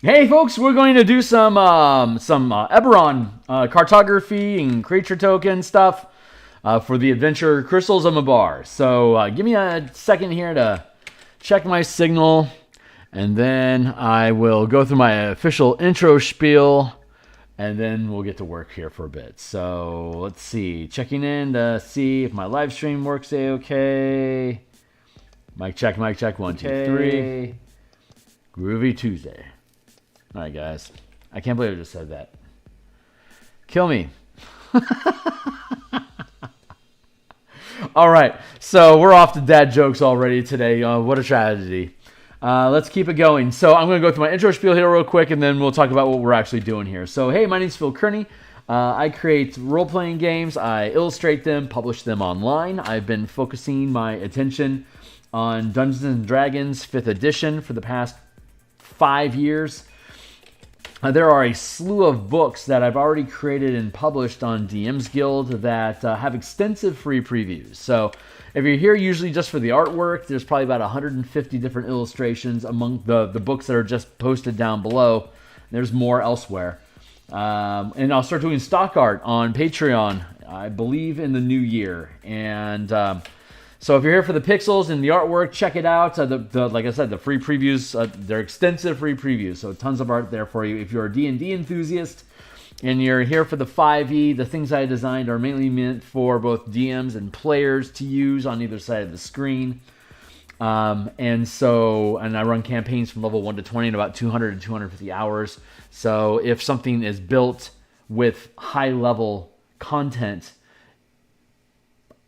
Hey folks, we're going to do some Eberron cartography and creature token stuff for the adventure Crystals of Mabar. So give me a second here to check my signal, and then I will go through my official intro spiel, and then we'll get to work here for a bit. So let's see, checking in to see if my live stream works okay. Mic check, 1, 2, 3. Groovy Tuesday. All right, guys. I can't believe I just said that. Kill me. All right. So we're off to dad jokes already today. What a tragedy. Let's keep it going. So I'm going to go through my intro spiel here real quick, and then we'll talk about what we're actually doing here. So, hey, my name's Phil Kearney. I create role-playing games. I illustrate them, publish them online. I've been focusing my attention on Dungeons & Dragons 5th edition for the past 5 years. There are a slew of books that I've already created and published on DMsGuild that have extensive free previews. So if you're here usually just for the artwork, there's probably about 150 different illustrations among the books that are just posted down below. There's more elsewhere. And I'll start doing stock art on Patreon, I believe, in the new year. And so if you're here for the pixels and the artwork, check it out. Like I said, the free previews, they're extensive free previews, so tons of art there for you. If you're a D&D enthusiast and you're here for the 5e, the things I designed are mainly meant for both DMs and players to use on either side of the screen. And I run campaigns from level 1 to 20 in about 200 to 250 hours. So if something is built with high-level content,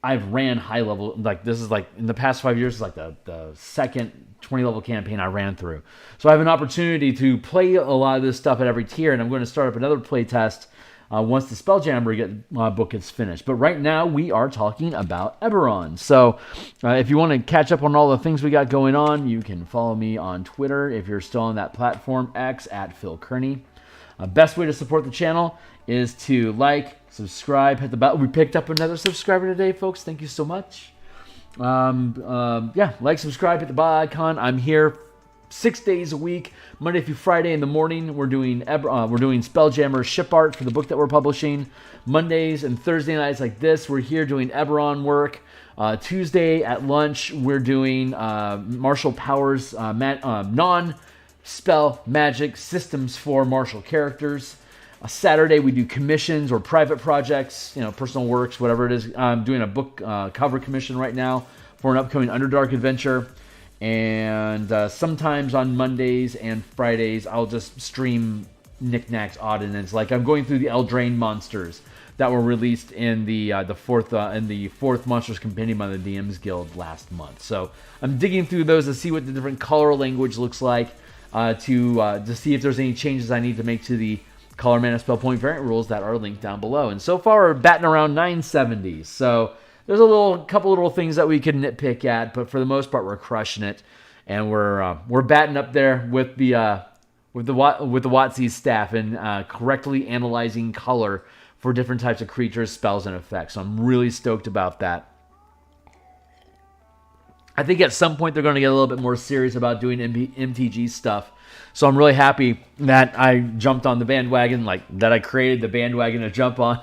I've ran high level, like this is like in the past 5 years, it's like the second 20 level campaign I ran through. So I have an opportunity to play a lot of this stuff at every tier, and I'm going to start up another play test once the Spelljammer book gets finished. But right now we are talking about Eberron. So if you want to catch up on all the things we got going on, you can follow me on Twitter if you're still on that platform, X at Phil Kearney. Best way to support the channel is to like, subscribe, hit the bell. We picked up another subscriber today, folks. Thank you so much. Like, subscribe, hit the bell icon. I'm here 6 days a week, Monday through Friday in the morning. We're doing Spelljammer ship art for the book that we're publishing. Mondays and Thursday nights like this, we're here doing Eberron work. Tuesday at lunch, we're doing martial powers, non-spell magic systems for martial characters. Saturday, we do commissions or private projects, personal works, whatever it is. I'm doing a book cover commission right now for an upcoming Underdark adventure. And sometimes on Mondays and Fridays, I'll just stream knickknacks, odd and ends. Like I'm going through the Eldraine monsters that were released in the fourth Monsters Compendium by the DMsGuild last month. So I'm digging through those to see what the different color language looks like, to see if there's any changes I need to make to the color, mana, spell, point, variant rules that are linked down below. And so far, we're batting around 970s. So there's a couple little things that we could nitpick at, but for the most part, we're crushing it, and we're batting up there with the WotC staff and correctly analyzing color for different types of creatures, spells, and effects. So I'm really stoked about that. I think at some point they're going to get a little bit more serious about doing MTG stuff. So I'm really happy that I jumped on the bandwagon, that I created the bandwagon to jump on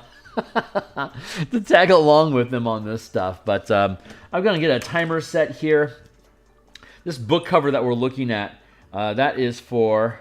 to tag along with them on this stuff. But I'm going to get a timer set here. This book cover that we're looking at, that is for...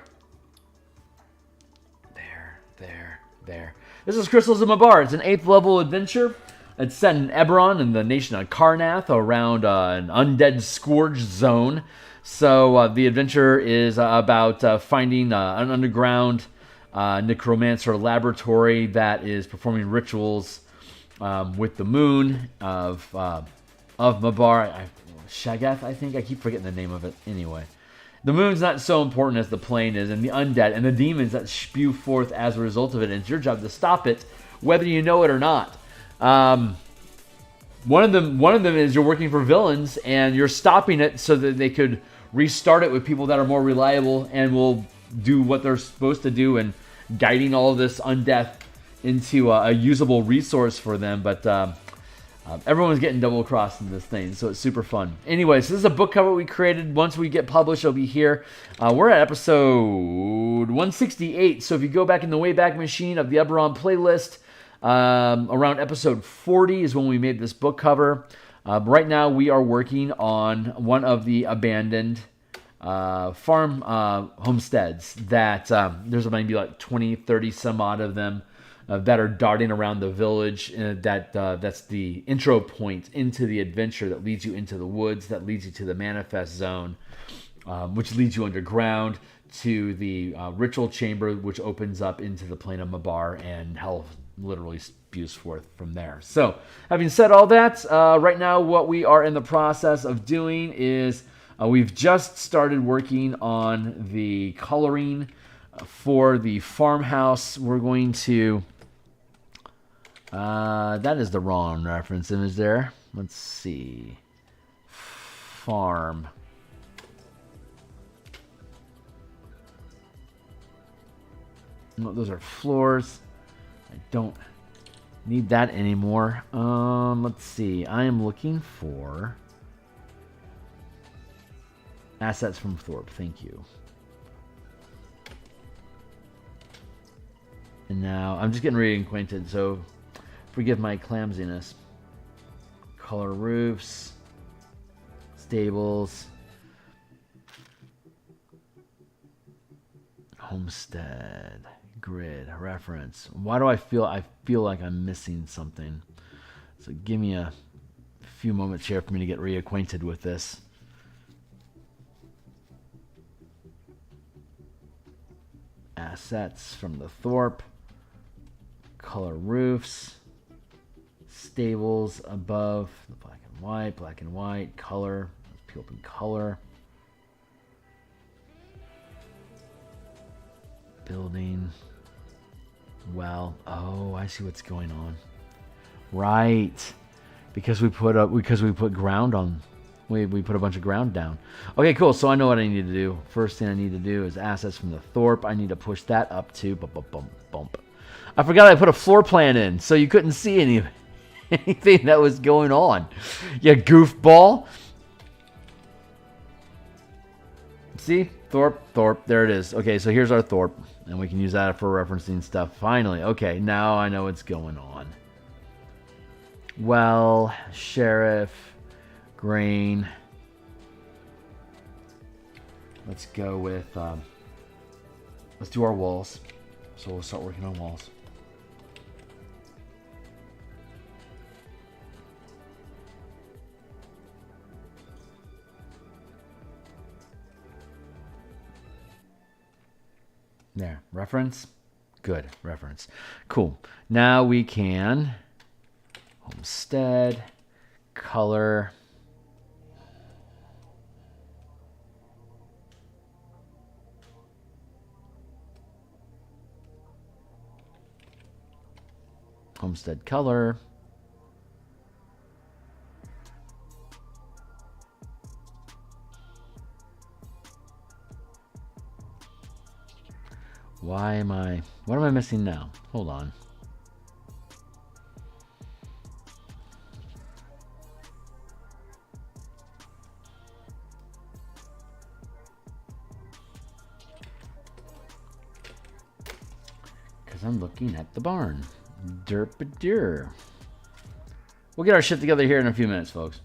There. This is Crystals of Mabar. It's an 8th level adventure. It's set in Eberron in the nation of Karnath around an undead scourge zone. So the adventure is about finding an underground necromancer laboratory that is performing rituals with the moon of Mabar. Shagath, I think. I keep forgetting the name of it. Anyway, the moon's not so important as the plane is, and the undead and the demons that spew forth as a result of it. And it's your job to stop it, whether you know it or not. One of them is you're working for villains and you're stopping it so that they could restart it with people that are more reliable and will do what they're supposed to do, and guiding all of this undeath into a usable resource for them. But Everyone's getting double crossed in this thing, so it's super fun. Anyways, this is a book cover we created. Once we get published, it'll be here. We're at episode 168, so if you go back in the Wayback Machine of the Eberron playlist, around episode 40 is when we made this book cover. Right now, we are working on one of the abandoned farm homesteads that there's maybe like 20, 30 some odd of them. That are darting around the village. That's the intro point into the adventure that leads you into the woods, that leads you to the manifest zone, which leads you underground to the ritual chamber, which opens up into the plane of Mabar, and hell literally spews forth from there. So, having said all that, right now what we are in the process of doing is we've just started working on the coloring for the farmhouse. We're going to... that is the wrong reference image there. Let's see. Farm. No, those are floors. I don't need that anymore. Let's see. I am looking for assets from Thorpe. Thank you. And now I'm just getting reacquainted, so forgive my clumsiness. Color roofs, stables, homestead, grid, reference. Why do I feel like I'm missing something? So give me a few moments here for me to get reacquainted with this. Assets from the Thorpe, color roofs, stables above, black and white, color, let's open color, building, well, oh, I see what's going on, right, because we put ground on, we put a bunch of ground down. Okay, cool, so I know what I need to do. First thing I need to do is assets from the Thorpe. I need to push that up to bump. I forgot I put a floor plan in, so you couldn't see anything that was going on. You goofball. See? Thorpe. There it is. Okay, so here's our Thorpe, and we can use that for referencing stuff. Finally. Okay, now I know what's going on. Well, sheriff, grain. Let's go with, let's do our walls. So we'll start working on walls. There, reference. Good, reference. Cool. Now we can homestead, color, homestead color, what am I missing now? Hold on. Because I'm looking at the barn. Derp-a-dur. We'll get our shit together here in a few minutes, folks.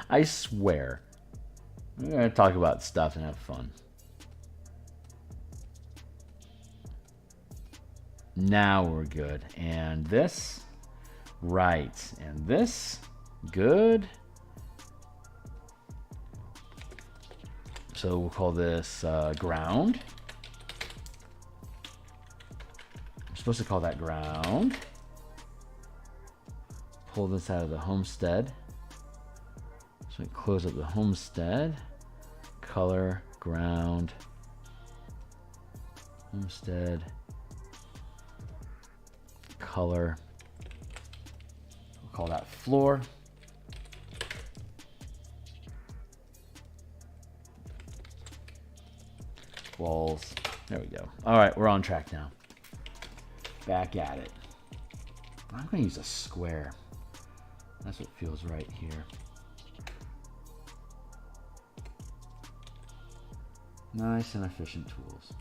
I swear. We're going to talk about stuff and have fun. Now we're good. And this. Right. And this. Good. So we'll call this ground. I'm supposed to call that ground. Pull this out of the homestead. So we close up the homestead. Color, ground, homestead, color. We'll call that floor. Walls. There we go. All right, we're on track now. Back at it. I'm going to use a square. That's what feels right here. Nice and efficient tools.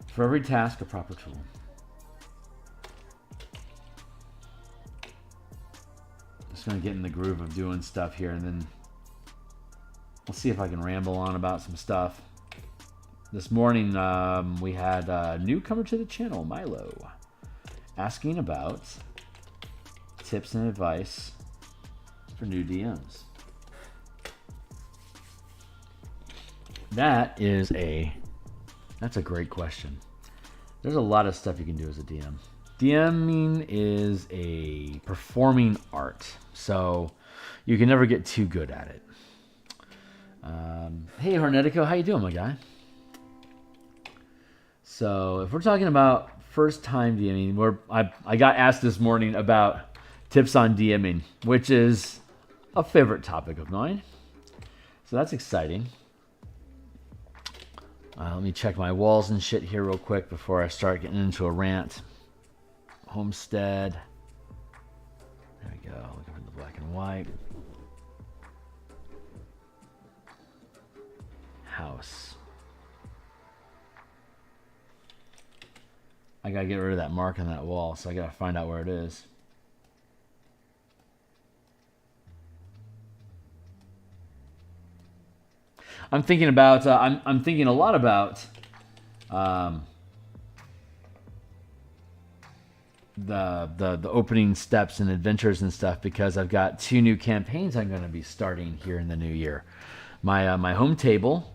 For every task, a proper tool. Just gonna get in the groove of doing stuff here, and then we'll see if I can ramble on about some stuff. This morning, we had a newcomer to the channel, Milo, asking about tips and advice for new DMs. That's a great question. There's a lot of stuff you can do as a DM. DMing is a performing art, so you can never get too good at it. Hey, Hornetico, how you doing, my guy? So if we're talking about first-time DMing, I got asked this morning about tips on DMing, which is a favorite topic of mine. So that's exciting. Let me check my walls and shit here real quick before I start getting into a rant. Homestead. There we go. Looking for the black and white. House. I gotta get rid of that mark on that wall, so I gotta find out where it is. I'm thinking about. I'm thinking a lot about the opening steps and adventures and stuff, because I've got 2 new campaigns I'm going to be starting here in the new year. My home table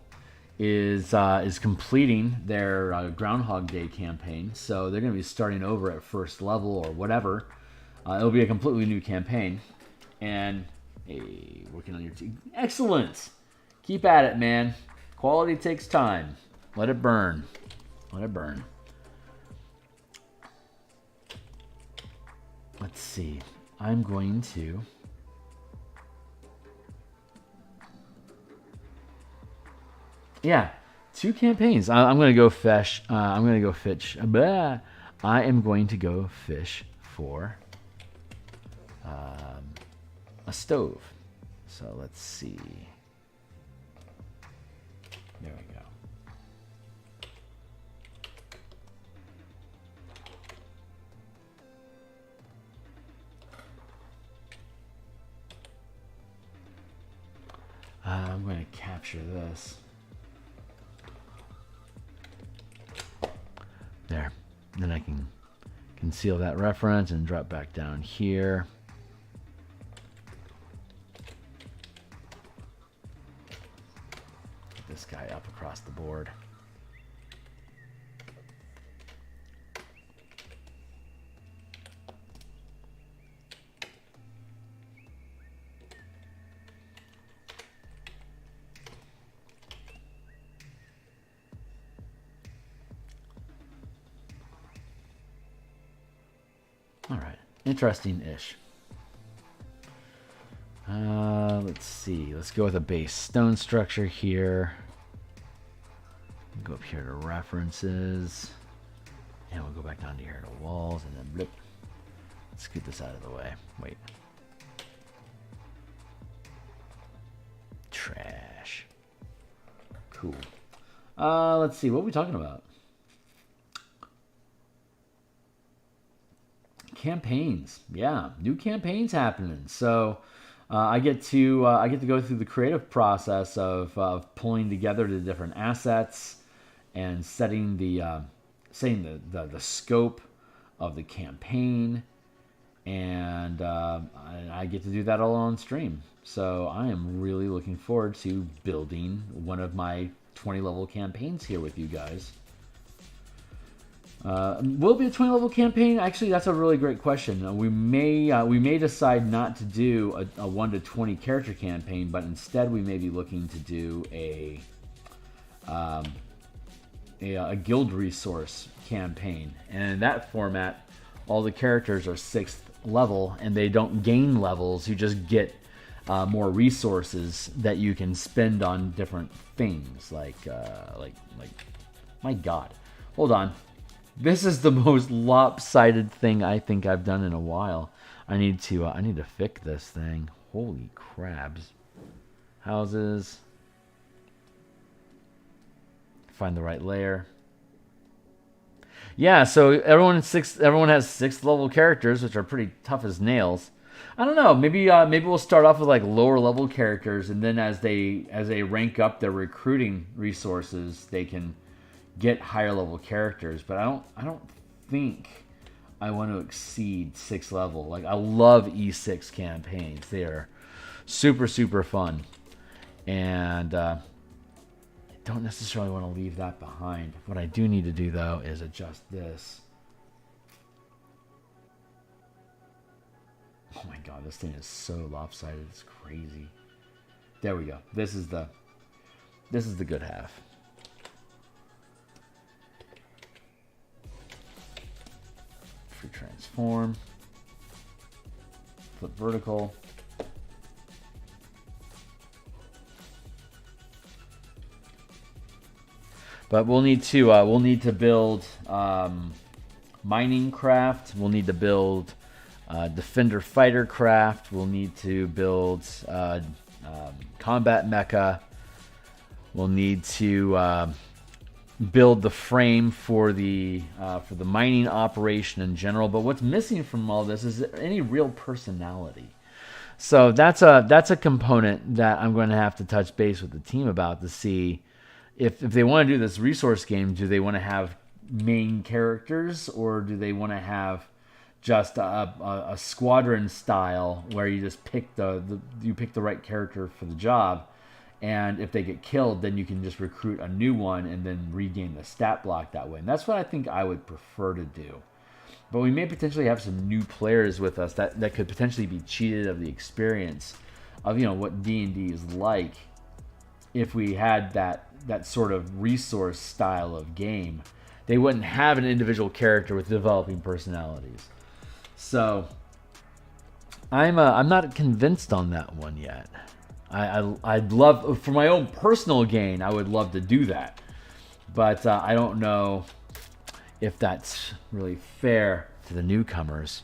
is completing their Groundhog Day campaign, so they're going to be starting over at first level or whatever. It'll be a completely new campaign, and hey, working on your team. Excellent. Keep at it, man. Quality takes time. Let it burn. Let it burn. Let's see. I'm going to... Yeah, 2 campaigns. I'm going to go fish. I'm going to go fish. Blah. I am going to go fish for a stove. So let's see. There we go. I'm going to capture this. There. Then I can conceal that reference and drop back down here. Get this guy up across the board. All right, interesting-ish. Let's see. Let's go with a base stone structure here. Go up here to references, and we'll go back down to here to walls, and then blip. Let's scoot this out of the way. Wait. Trash. Cool. Let's see. What are we talking about? Campaigns. Yeah, new campaigns happening. So I get to go through the creative process of pulling together the different assets and setting the scope of the campaign, and I get to do that all on stream. So I am really looking forward to building one of my 20 level campaigns here with you guys. Will it be a 20 level campaign? Actually, that's a really great question. We may decide not to do a 1 to 20 character campaign, but instead we may be looking to do a guild resource campaign. And in that format, all the characters are 6th level, and they don't gain levels. You just get more resources that you can spend on different things, like my God. Hold on. This is the most lopsided thing I think I've done in a while. I need to fix this thing. Holy crabs. Houses. Find the right layer. Yeah, so everyone has 6th level characters, which are pretty tough as nails. I don't know. Maybe we'll start off with like lower level characters, and then as they rank up their recruiting resources, they can get higher level characters. But I don't think I want to exceed 6th level. Like, I love E6 campaigns. They are super, super fun, and don't necessarily want to leave that behind. What I do need to do, though, is adjust this. Oh my god, this thing is so lopsided. It's crazy. There we go. This is the good half. Free transform. Flip vertical. But we'll need to build mining craft. We'll need to build defender fighter craft. We'll need to build combat mecha. We'll need to build the frame for the mining operation in general. But what's missing from all this is any real personality. So that's a component that I'm going to have to touch base with the team about to see. If they want to do this resource game, do they want to have main characters, or do they want to have just a squadron style where you just pick the right character for the job, and if they get killed, then you can just recruit a new one and then regain the stat block that way. And that's what I think I would prefer to do. But we may potentially have some new players with us that could potentially be cheated of the experience of what D&D is like if we had that sort of resource style of game. They wouldn't have an individual character with developing personalities. So I'm not convinced on that one yet. I'd love, for my own personal gain, I would love to do that, but I don't know if that's really fair to the newcomers.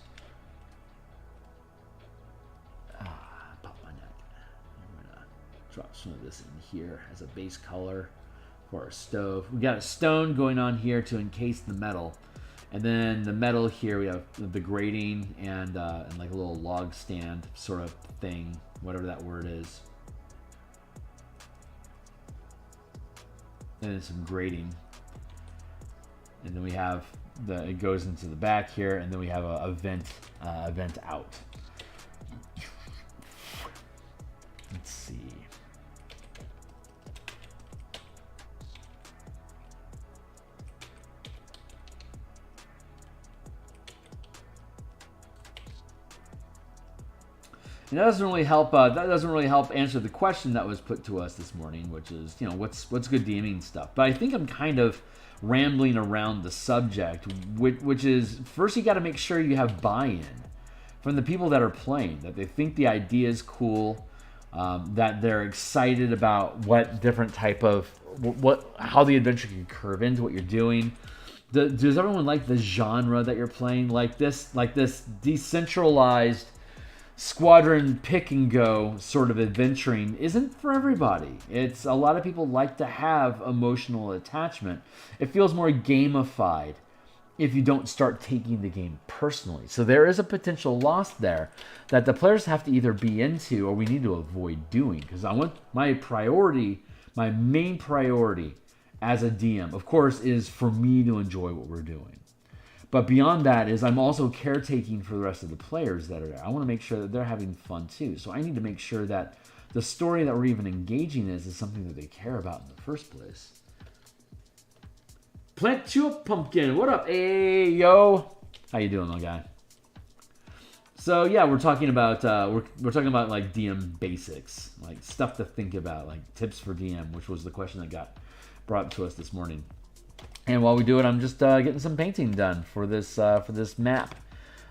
Pop my neck. I'm gonna drop some of this in here as a base color for our stove. We got a stone going on here to encase the metal, and then the metal here we have the grating and like a little log stand sort of thing, whatever that word is, and then some grating, and then we have it goes into the back here, and then we have a vent out. Let's see. And that doesn't really help. That doesn't really help answer the question that was put to us this morning, which is, what's good DMing stuff. But I think I'm kind of rambling around the subject, which is, first you got to make sure you have buy-in from the people that are playing, that they think the idea is cool, that they're excited about what different type of how the adventure can curve into what you're doing. Does everyone like the genre that you're playing? Like this decentralized squadron pick and go sort of adventuring isn't for everybody. It's a lot of people like to have emotional attachment. It feels more gamified if you don't start taking the game personally. So there is a potential loss there that the players have to either be into or we need to avoid doing, because I want my main priority as a DM, of course, is for me to enjoy what we're doing. But beyond that is I'm also caretaking for the rest of the players that are there. I want to make sure that they're having fun too. So I need to make sure that the story that we're even engaging in is something that they care about in the first place. Plant you a pumpkin. What up? Hey, yo. How you doing, my guy? So yeah, we're talking about we're talking about like DM basics, like stuff to think about, like tips for DM, which was the question that got brought to us this morning. And while we do it, I'm just getting some painting done for this map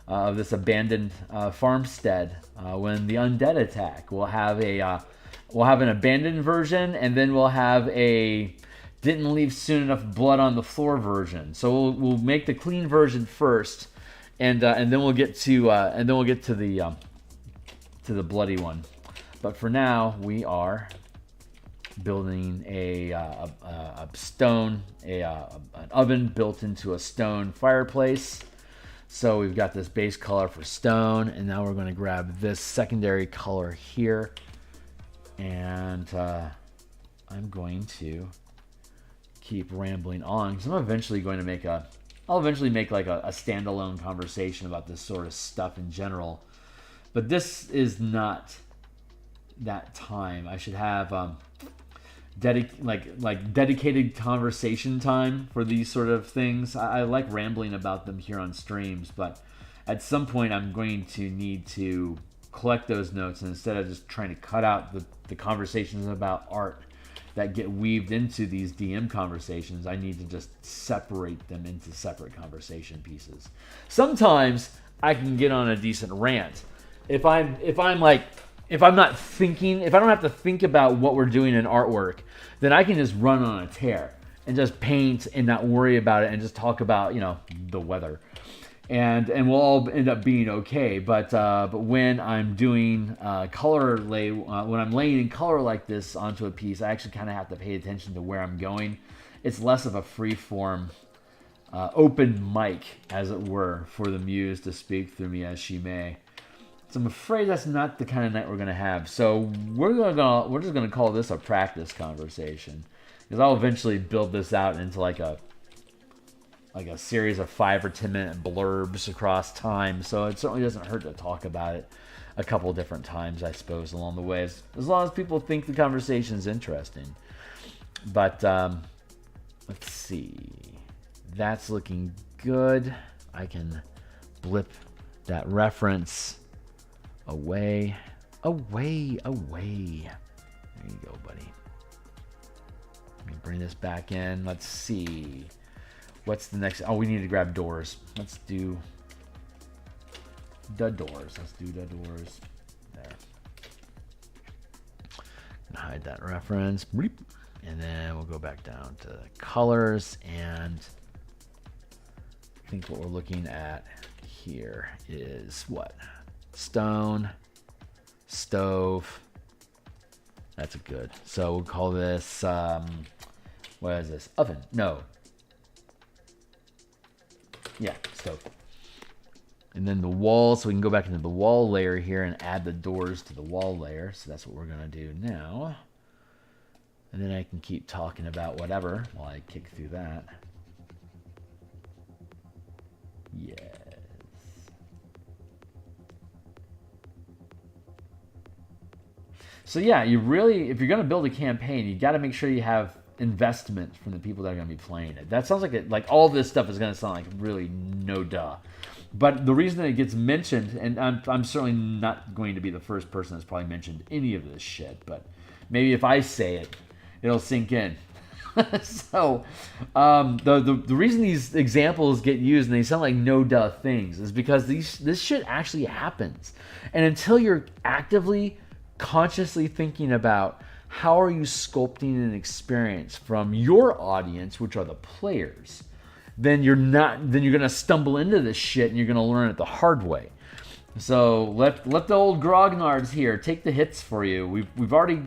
of this abandoned farmstead. When the undead attack, we'll have an abandoned version, and then we'll have a didn't leave soon enough blood on the floor version. So we'll make the clean version first, and then we'll get to the bloody one. But for now, we are building a stone, an oven built into a stone fireplace. So we've got this base color for stone, and now we're going to grab this secondary color here, and I'm going to keep rambling on because I'm eventually going to make I'll eventually make like a standalone conversation about this sort of stuff in general. But this is not that time. I should have dedicated conversation time for these sort of things. I like rambling about them here on streams, but at some point I'm going to need to collect those notes, and instead of just trying to cut out the conversations about art that get weaved into these DM conversations, I need to just separate them into separate conversation pieces. Sometimes I can get on a decent rant. If I don't have to think about what we're doing in artwork, then I can just run on a tear and just paint and not worry about it and just talk about, the weather. And we'll all end up being okay. But when I'm doing when I'm laying in color like this onto a piece, I actually kind of have to pay attention to where I'm going. It's less of a free-form, open mic, as it were, for the muse to speak through me as she may. So I'm afraid that's not the kind of night we're going to have. So we're just going to call this a practice conversation, because I'll eventually build this out into like a series of 5 or 10 minute blurbs across time. So it certainly doesn't hurt to talk about it a couple different times, I suppose, along the way, as long as people think the conversation is interesting. But let's see. That's looking good. I can blip that reference away. There you go, buddy. Let me bring this back in. Let's see. What's the next? Oh, we need to grab doors. Let's do the doors. There. Hide that reference. And then we'll go back down to colors. And I think what we're looking at here is what? Stone, stove. That's a good. So we'll call this, what is this? Oven. No. Yeah, stove. And then the wall, so we can go back into the wall layer here and add the doors to the wall layer. So that's what we're going to do now. And then I can keep talking about whatever while I kick through that. Yes. So yeah, you really, if you're going to build a campaign, you got to make sure you have investment from the people that are going to be playing it. That sounds like all this stuff is going to sound like really no duh. But the reason that it gets mentioned, and I'm certainly not going to be the first person that's probably mentioned any of this shit, but maybe if I say it, it'll sink in. So the reason these examples get used and they sound like no duh things is because this shit actually happens. And until you're actively, consciously thinking about how are you sculpting an experience from your audience, which are the players, then you're going to stumble into this shit and you're going to learn it the hard way. So let the old grognards here take the hits for you. We've already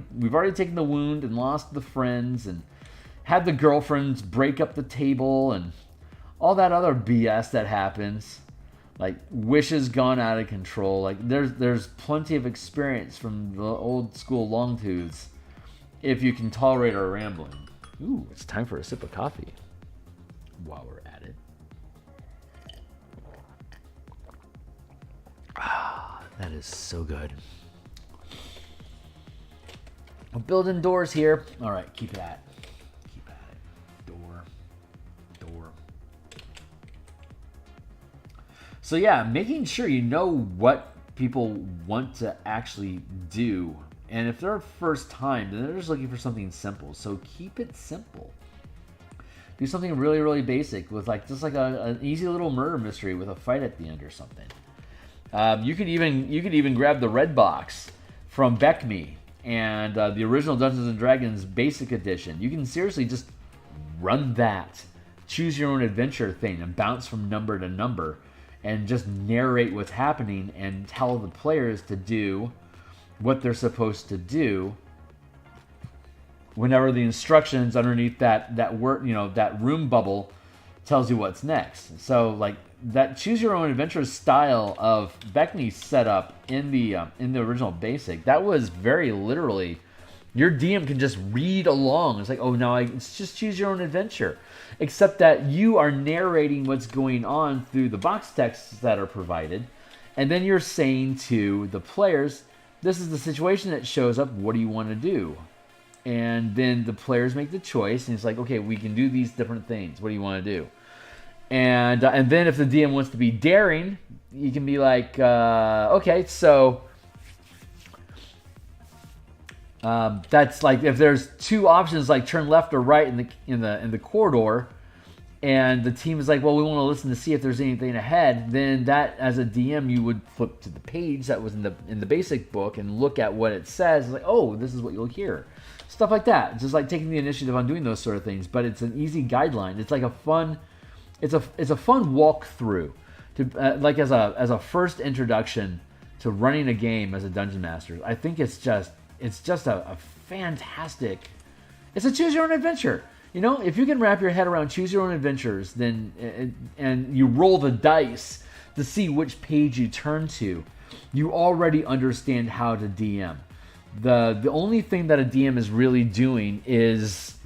taken the wound and lost the friends and had the girlfriends break up the table and all that other BS that happens. Like wishes gone out of control. Like there's plenty of experience from the old school Longtooths if you can tolerate our rambling. Ooh, it's time for a sip of coffee while we're at it. Ah, that is so good. We're building doors here. All right, keep at it. Door. So yeah, making sure you know what people want to actually do. And if they're first time, then they're just looking for something simple. So keep it simple. Do something really, really basic with just an easy little murder mystery with a fight at the end or something. You could even grab the red box from Beckme and the original Dungeons and Dragons Basic Edition. You can seriously just run that choose your own adventure thing and bounce from number to number and just narrate what's happening and tell the players to do what they're supposed to do whenever the instructions underneath that word, that room bubble tells you what's next. So like that choose your own adventure style of Beckney's setup in the original basic, that was very literally your DM can just read along. It's like, oh, no, it's just choose your own adventure. Except that you are narrating what's going on through the box texts that are provided. And then you're saying to the players, this is the situation that shows up. What do you want to do? And then the players make the choice. And it's like, okay, we can do these different things. What do you want to do? And then if the DM wants to be daring, you can be like, okay, so... that's like if there's two options like turn left or right in the corridor, and the team is like, well, we want to listen to see if there's anything ahead. Then that, as a DM, you would flip to the page that was in the basic book and look at what it says. It's like, oh, this is what you'll hear, stuff like that. Just like taking the initiative on doing those sort of things. But it's an easy guideline. It's like a fun walkthrough to like as a first introduction to running a game as a dungeon master. I think it's just a fantastic... It's a choose your own adventure. If you can wrap your head around choose your own adventures, then and you roll the dice to see which page you turn to, you already understand how to DM. The only thing that a DM is really doing is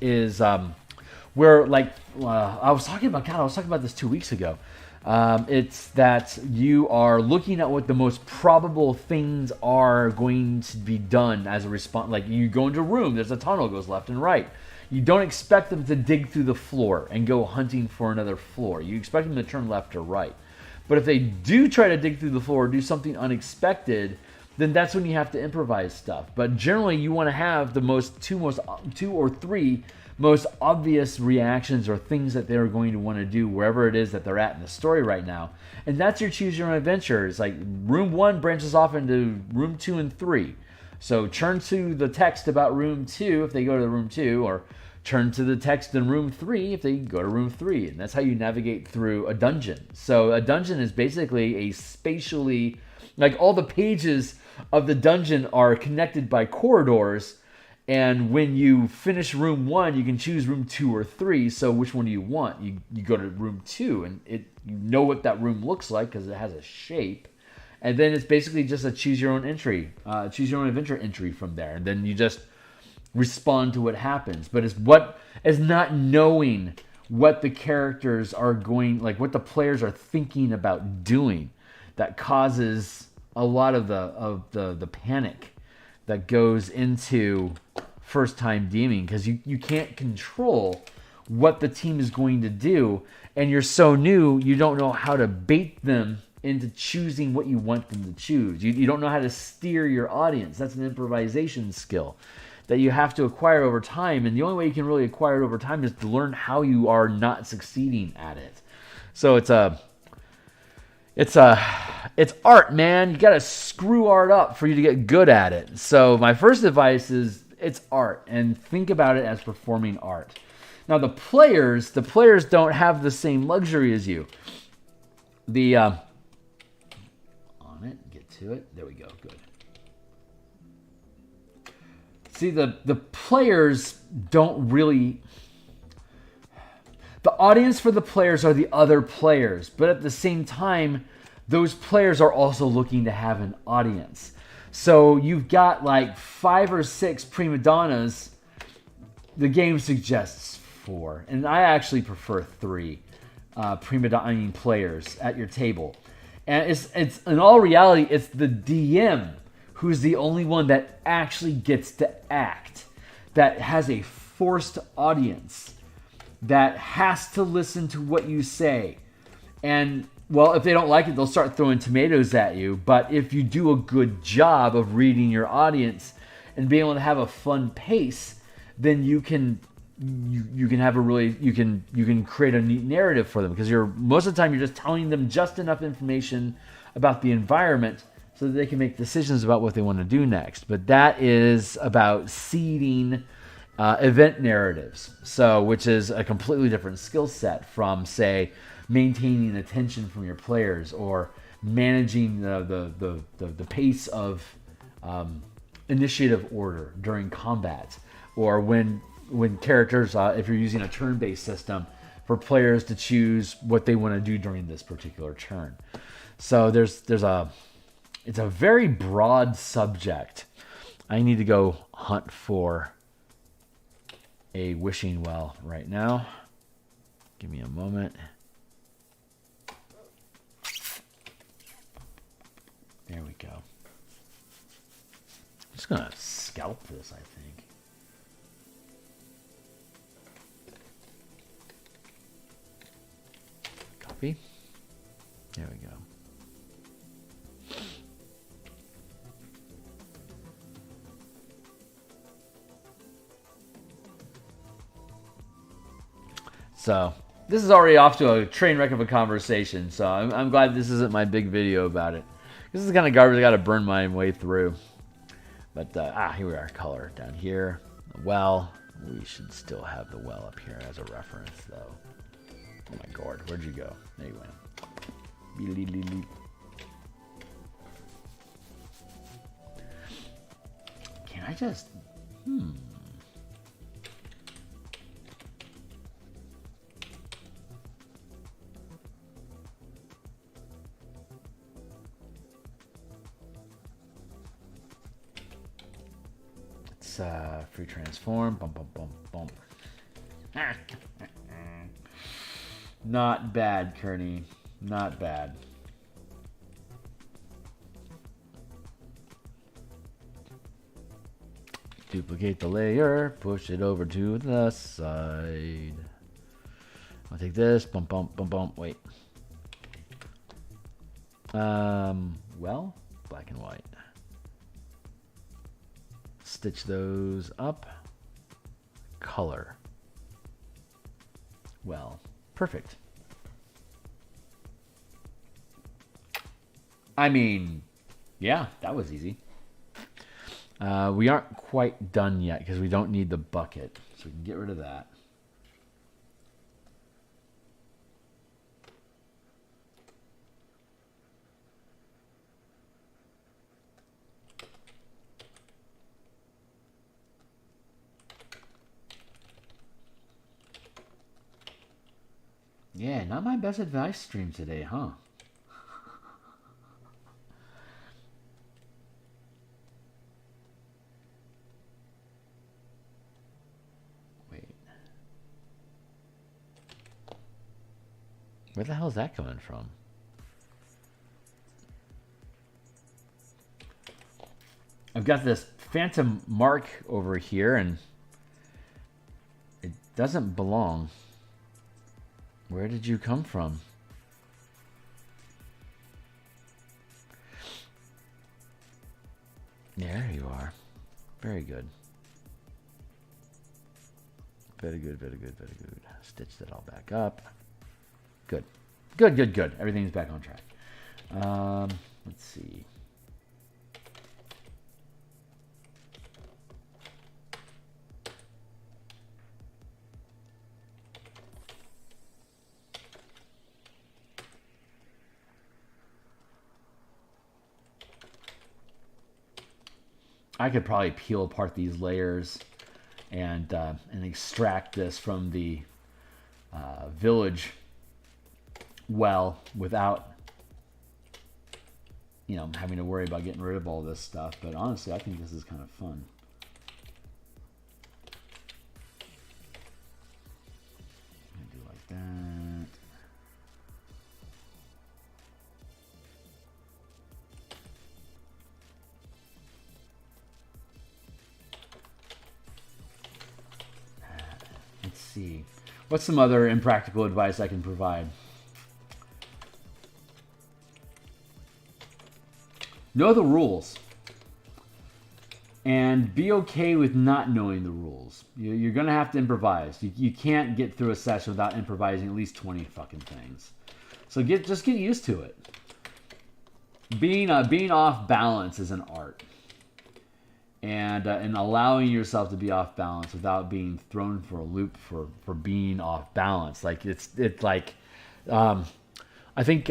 where like I was talking about this 2 weeks ago. It's that you are looking at what the most probable things are going to be done as a response. Like you go into a room, there's a tunnel, goes left and right. You don't expect them to dig through the floor and go hunting for another floor. You expect them to turn left or right. But if they do try to dig through the floor or do something unexpected, then that's when you have to improvise stuff. But generally, you want to have the two or three most obvious reactions or things that they're going to want to do wherever it is that they're at in the story right now. And that's your choose your own adventure. It's like room 1 branches off into room 2 and 3. So turn to the text about room 2 if they go to the room 2, or turn to the text in room 3 if they go to room 3. And that's how you navigate through a dungeon. So a dungeon is basically a spatially, like all the pages of the dungeon are connected by corridors. And when you finish room 1, you can choose room 2 or 3. So which one do you want? You go to room 2, and you know what that room looks like because it has a shape. And then it's basically just a choose your own choose your own adventure entry from there. And then you just respond to what happens. But it's not knowing what the characters are going, like what the players are thinking about doing, that causes a lot of the panic that goes into first time DMing, because you can't control what the team is going to do, and you're so new, you don't know how to bait them into choosing what you want them to choose. You don't know how to steer your audience. That's an improvisation skill that you have to acquire over time, and the only way you can really acquire it over time is to learn how you are not succeeding at it. So it's art, man. You got to screw art up for you to get good at it. So my first advice is it's art, and think about it as performing art. Now the players don't have the same luxury as you. Get to it. There we go. Good. See, the players don't really... The audience for the players are the other players, but at the same time, those players are also looking to have an audience. So you've got like 5 or 6 prima donnas. The game suggests 4, and I actually prefer 3 players at your table. And it's in all reality, it's the DM who's the only one that actually gets to act, that has a forced audience, that has to listen to what you say. And, well, if they don't like it, they'll start throwing tomatoes at you. But if you do a good job of reading your audience and being able to have a fun pace, then you can have you can create a neat narrative for them, because most of the time you're just telling them just enough information about the environment so that they can make decisions about what they want to do next. But that is about seeding event narratives, so which is a completely different skill set from, say, maintaining attention from your players or managing the pace of initiative order during combat, or when characters, if you're using a turn-based system, for players to choose what they want to do during this particular turn. So it's a very broad subject. I need to go hunt for a wishing well right now. Give me a moment. There we go. I'm just gonna scalp this, I think. Copy. There we go. So this is already off to a train wreck of a conversation. So I'm glad this isn't my big video about it. This is the kind of garbage I got to burn my way through. But here we are, color down here. Well, we should still have the well up here as a reference, though. Oh my god, where'd you go? There you went. Can I just... It's free transform. Bum, bum, bum, bum. Not bad, Kearney. Not bad. Duplicate the layer. Push it over to the side. I'll take this. Bump, bump, bump, bump. Wait. Well, black and white. Stitch those up. Color. Well, perfect. I mean, yeah, that was easy. We aren't quite done yet because we don't need the bucket, so we can get rid of that. Yeah, not my best advice stream today, huh? Wait. Where the hell is that coming from? I've got this phantom mark over here, and it doesn't belong. Where did you come from? There you are. Very good. Very good, very good, very good. Stitch that all back up. Good. Good, good, good. Everything's back on track. Let's see. I could probably peel apart these layers and extract this from the village well without, you know, having to worry about getting rid of all this stuff. But honestly, I think this is kind of fun. Do like that. Let's see. What's some other impractical advice I can provide? Know the rules. And be okay with not knowing the rules. You're going to have to improvise. You can't get through a session without improvising at least 20 fucking things. So just get used to it. Being off balance is an art. And and allowing yourself to be off balance without being thrown for a loop for being off balance. Like it's like I think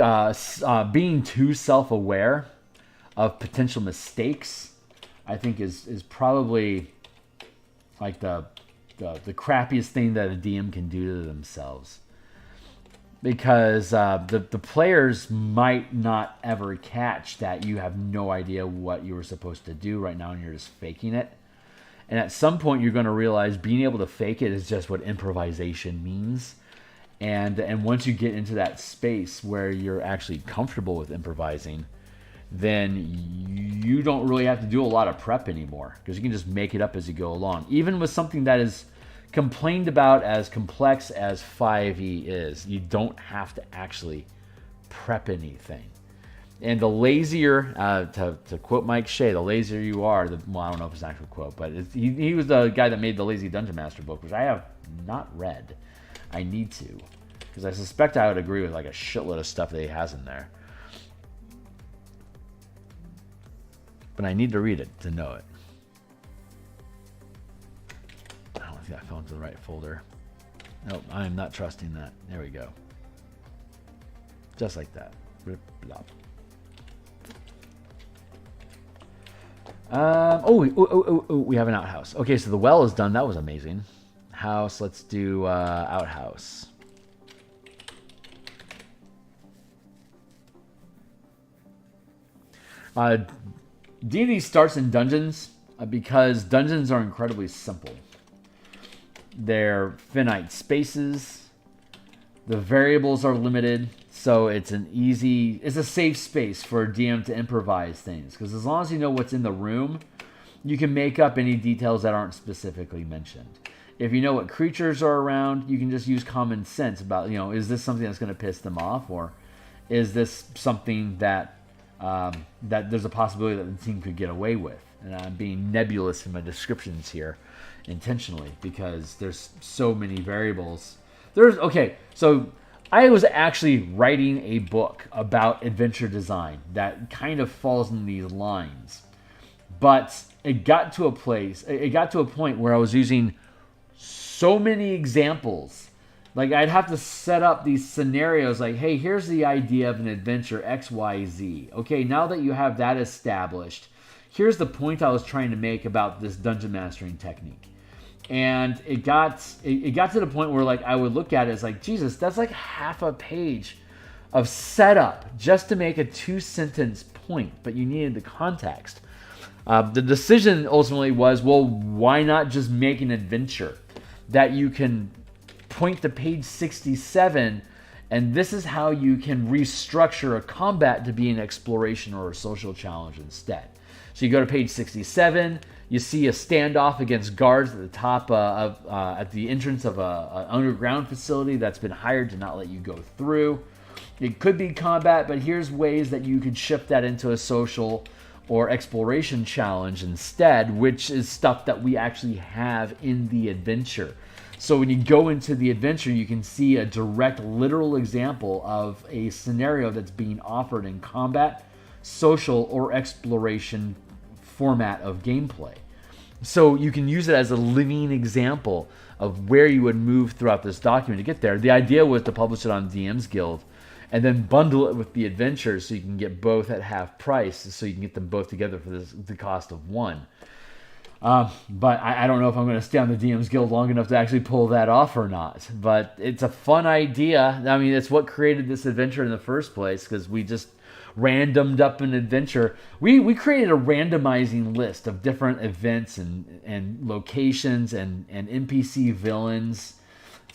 being too self-aware of potential mistakes, I think is probably like the crappiest thing that a DM can do to themselves. Because the players might not ever catch that you have no idea what you were supposed to do right now and you're just faking it. And at some point you're going to realize being able to fake it is just what improvisation means. And once you get into that space where you're actually comfortable with improvising, then you don't really have to do a lot of prep anymore, because you can just make it up as you go along. Even with something that is complained about as complex as 5e is, you don't have to actually prep anything. And the lazier, to quote Mike Shea, the lazier you are, well, I don't know if it's an actual quote, but he was the guy that made the Lazy Dungeon Master book, which I have not read. I need to, because I suspect I would agree with like a shitload of stuff that he has in there. But I need to read it to know it. I don't think I fell into the right folder. Nope, I am not trusting that. There we go. Just like that. Rip, blop. We have an outhouse. Okay, so the well is done. That was amazing. House, let's do outhouse. D&D starts in dungeons because dungeons are incredibly simple. They're finite spaces. The variables are limited, so it's a safe space for a DM to improvise things. Because as long as you know what's in the room, you can make up any details that aren't specifically mentioned. If you know what creatures are around, you can just use common sense about, is this something that's going to piss them off, or is this something that that there's a possibility that the team could get away with. And I'm being nebulous in my descriptions here intentionally because there's so many variables. So I was actually writing a book about adventure design that kind of falls in these lines. But it got to a point where I was using so many examples. Like, I'd have to set up these scenarios like, hey, here's the idea of an adventure XYZ. Okay, now that you have that established, here's the point I was trying to make about this dungeon mastering technique. And it got to the point where, like, I would look at it as like, Jesus, that's like half a page of setup just to make a 2-sentence point, but you needed the context. The decision ultimately was, well, why not just make an adventure that you can point to page 67, and this is how you can restructure a combat to be an exploration or a social challenge instead. So you go to page 67, you see a standoff against guards at the top at the entrance of an underground facility that's been hired to not let you go through. It could be combat, but here's ways that you could shift that into a social or exploration challenge instead, which is stuff that we actually have in the adventure. So when you go into the adventure, you can see a direct, literal example of a scenario that's being offered in combat, social, or exploration format of gameplay. So you can use it as a living example of where you would move throughout this document to get there. The idea was to publish it on DMsGuild and then bundle it with the adventure so you can get both at half price, so you can get them both together for the cost of one. But I don't know if I'm going to stay on the DMsGuild long enough to actually pull that off or not. But it's a fun idea. I mean, it's what created this adventure in the first place, because we just randomed up an adventure. We created a randomizing list of different events and locations and NPC villains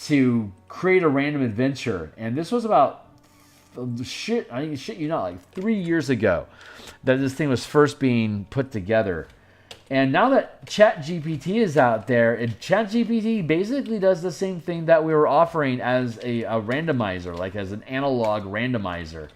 to create a random adventure. And this was about like 3 years ago that this thing was first being put together. And now that ChatGPT is out there, ChatGPT basically does the same thing that we were offering as a randomizer, like as an analog randomizer.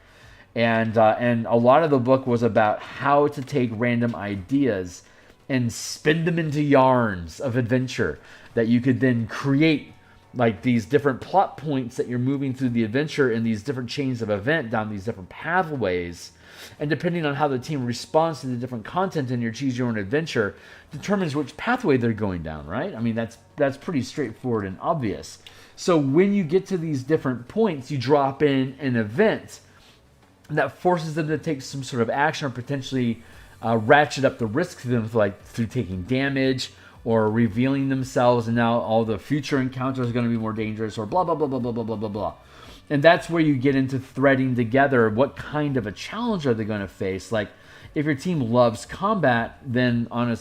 And a lot of the book was about how to take random ideas and spin them into yarns of adventure that you could then create like these different plot points that you're moving through the adventure in these different chains of event down these different pathways. And depending on how the team responds to the different content in your choose your own adventure determines which pathway they're going down, right? I mean, that's pretty straightforward and obvious. So when you get to these different points, you drop in an event that forces them to take some sort of action or potentially ratchet up the risk to them, like through taking damage or revealing themselves, and now all the future encounters are going to be more dangerous, or blah, blah, blah, blah, blah, blah, blah, blah, blah. And that's where you get into threading together what kind of a challenge are they going to face. Like, if your team loves combat, then on a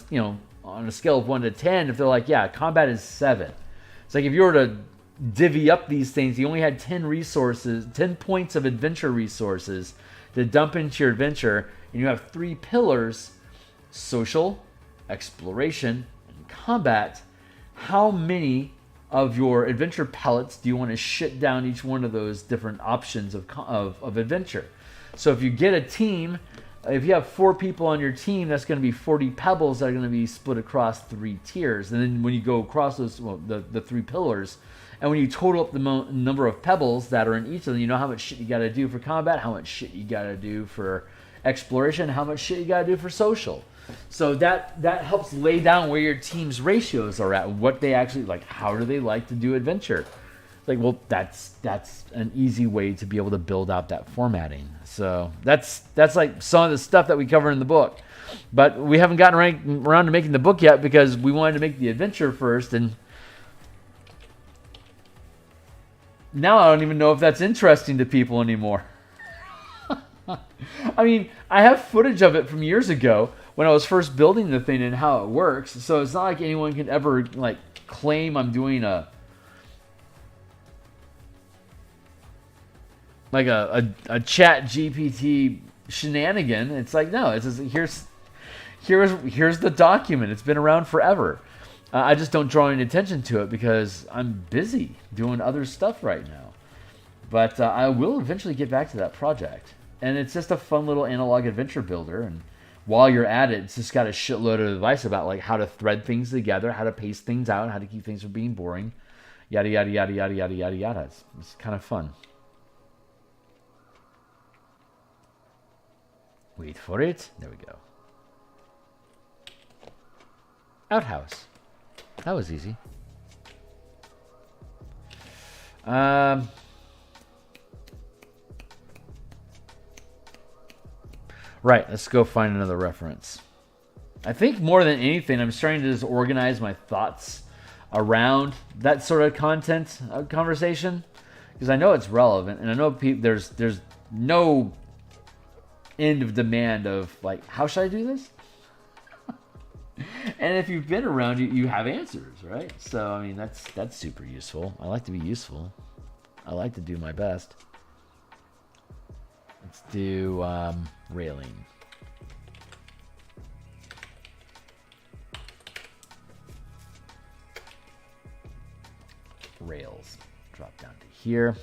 scale of 1 to 10, if they're like, yeah, combat is 7. It's like if you were to divvy up these things, you only had 10 points of adventure resources to dump into your adventure, and you have 3 pillars: social, exploration, and combat. How many of your adventure pellets do you want to shit down each one of those different options of adventure? So if you get a team, if you have 4 people on your team, that's going to be 40 pebbles that are going to be split across 3 tiers. And then when you go across those, the 3 pillars, and when you total up the number of pebbles that are in each of them, you know how much shit you got to do for combat, how much shit you got to do for exploration, how much shit you got to do for social. So that helps lay down where your team's ratios are at, what they actually like, how do they like to do adventure. Like, well, that's an easy way to be able to build out that formatting. So that's like some of the stuff that we cover in the book. But we haven't gotten around to making the book yet because we wanted to make the adventure first, and now I don't even know if that's interesting to people anymore. I mean, I have footage of it from years ago when I was first building the thing and how it works. So it's not like anyone can ever like claim I'm doing a chat GPT shenanigan. It's like, no, it's just, here's the document. It's been around forever. I just don't draw any attention to it because I'm busy doing other stuff right now. But I will eventually get back to that project. And it's just a fun little analog adventure builder. And while you're at it, it's just got a shitload of advice about like how to thread things together, how to pace things out, how to keep things from being boring, yada, yada, yada, yada, yada, yada, yada. It's kind of fun. Wait for it. There we go. Outhouse. That was easy. Right, let's go find another reference. I think more than anything, I'm starting to just organize my thoughts around that sort of content conversation, because I know it's relevant, and I know there's no end of demand of like, how should I do this? And if you've been around, you have answers, right? So I mean, that's super useful. I like to be useful. I like to do my best. Let's do railing. Rails. Drop down to here.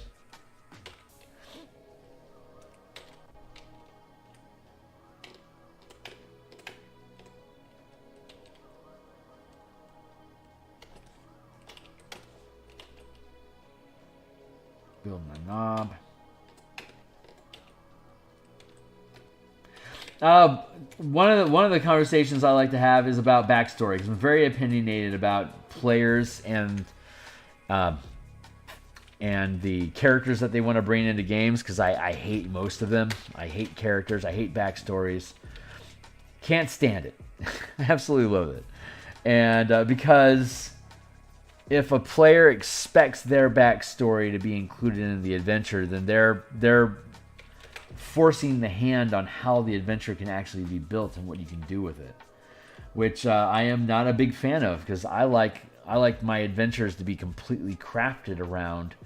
Build my knob. One of the conversations I like to have is about backstory, because I'm very opinionated about players and the characters that they want to bring into games, because I hate most of them. I hate characters. I hate backstories. Can't stand it. I absolutely loathe it. And because if a player expects their backstory to be included in the adventure, then they're forcing the hand on how the adventure can actually be built and what you can do with it, which I am not a big fan of, because I like my adventures to be completely crafted around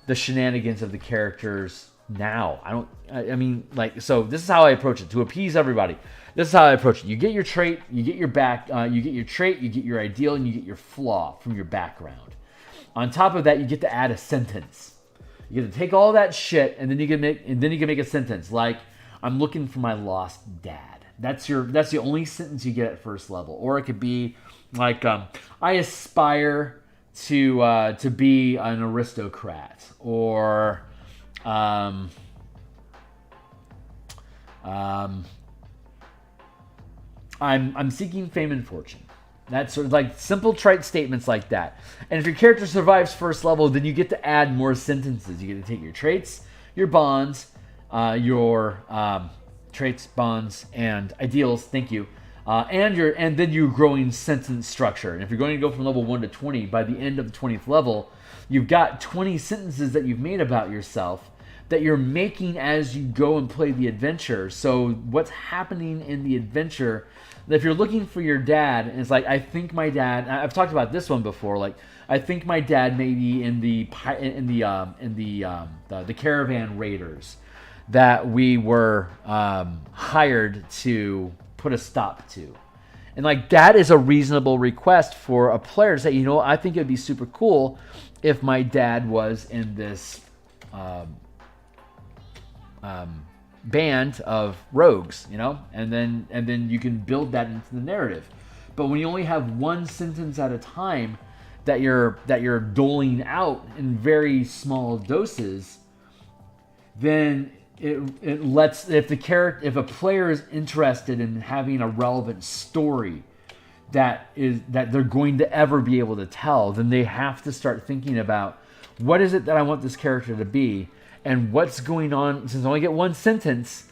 the shenanigans of the characters. Now, I mean, like, so this is how I approach it to appease everybody. This is how I approach it. You get your trait, you get your you get your trait, you get your ideal, and you get your flaw from your background. On top of that, you get to add a sentence. You get to take all that shit, and then you can make a sentence like, "I'm looking for my lost dad." That's the only sentence you get at first level. Or it could be like, "I aspire to be an aristocrat, or I'm seeking fame and fortune. That's sort of like simple trite statements like that. And if your character survives first level, then you get to add more sentences. You get to take your traits, your bonds, your traits, bonds, and ideals. Thank you. And then you're growing sentence structure. And if you're going to go from level 1 to 20, by the end of the 20th level, you've got 20 sentences that you've made about yourself that you're making as you go and play the adventure. So what's happening in the adventure, if you're looking for your dad, and it's like, I think my dad, I've talked about this one before, like, I think my dad may be in the caravan raiders that we were hired to put a stop to. And like, that is a reasonable request for a player to say, you know, I think it'd be super cool if my dad was in this band of rogues, you know, and then you can build that into the narrative. But when you only have one sentence at a time that you're doling out in very small doses, then it lets, if a player is interested in having a relevant story that they're going to ever be able to tell, then they have to start thinking about, what is it that I want this character to be, and what's going on. Since I only get one sentence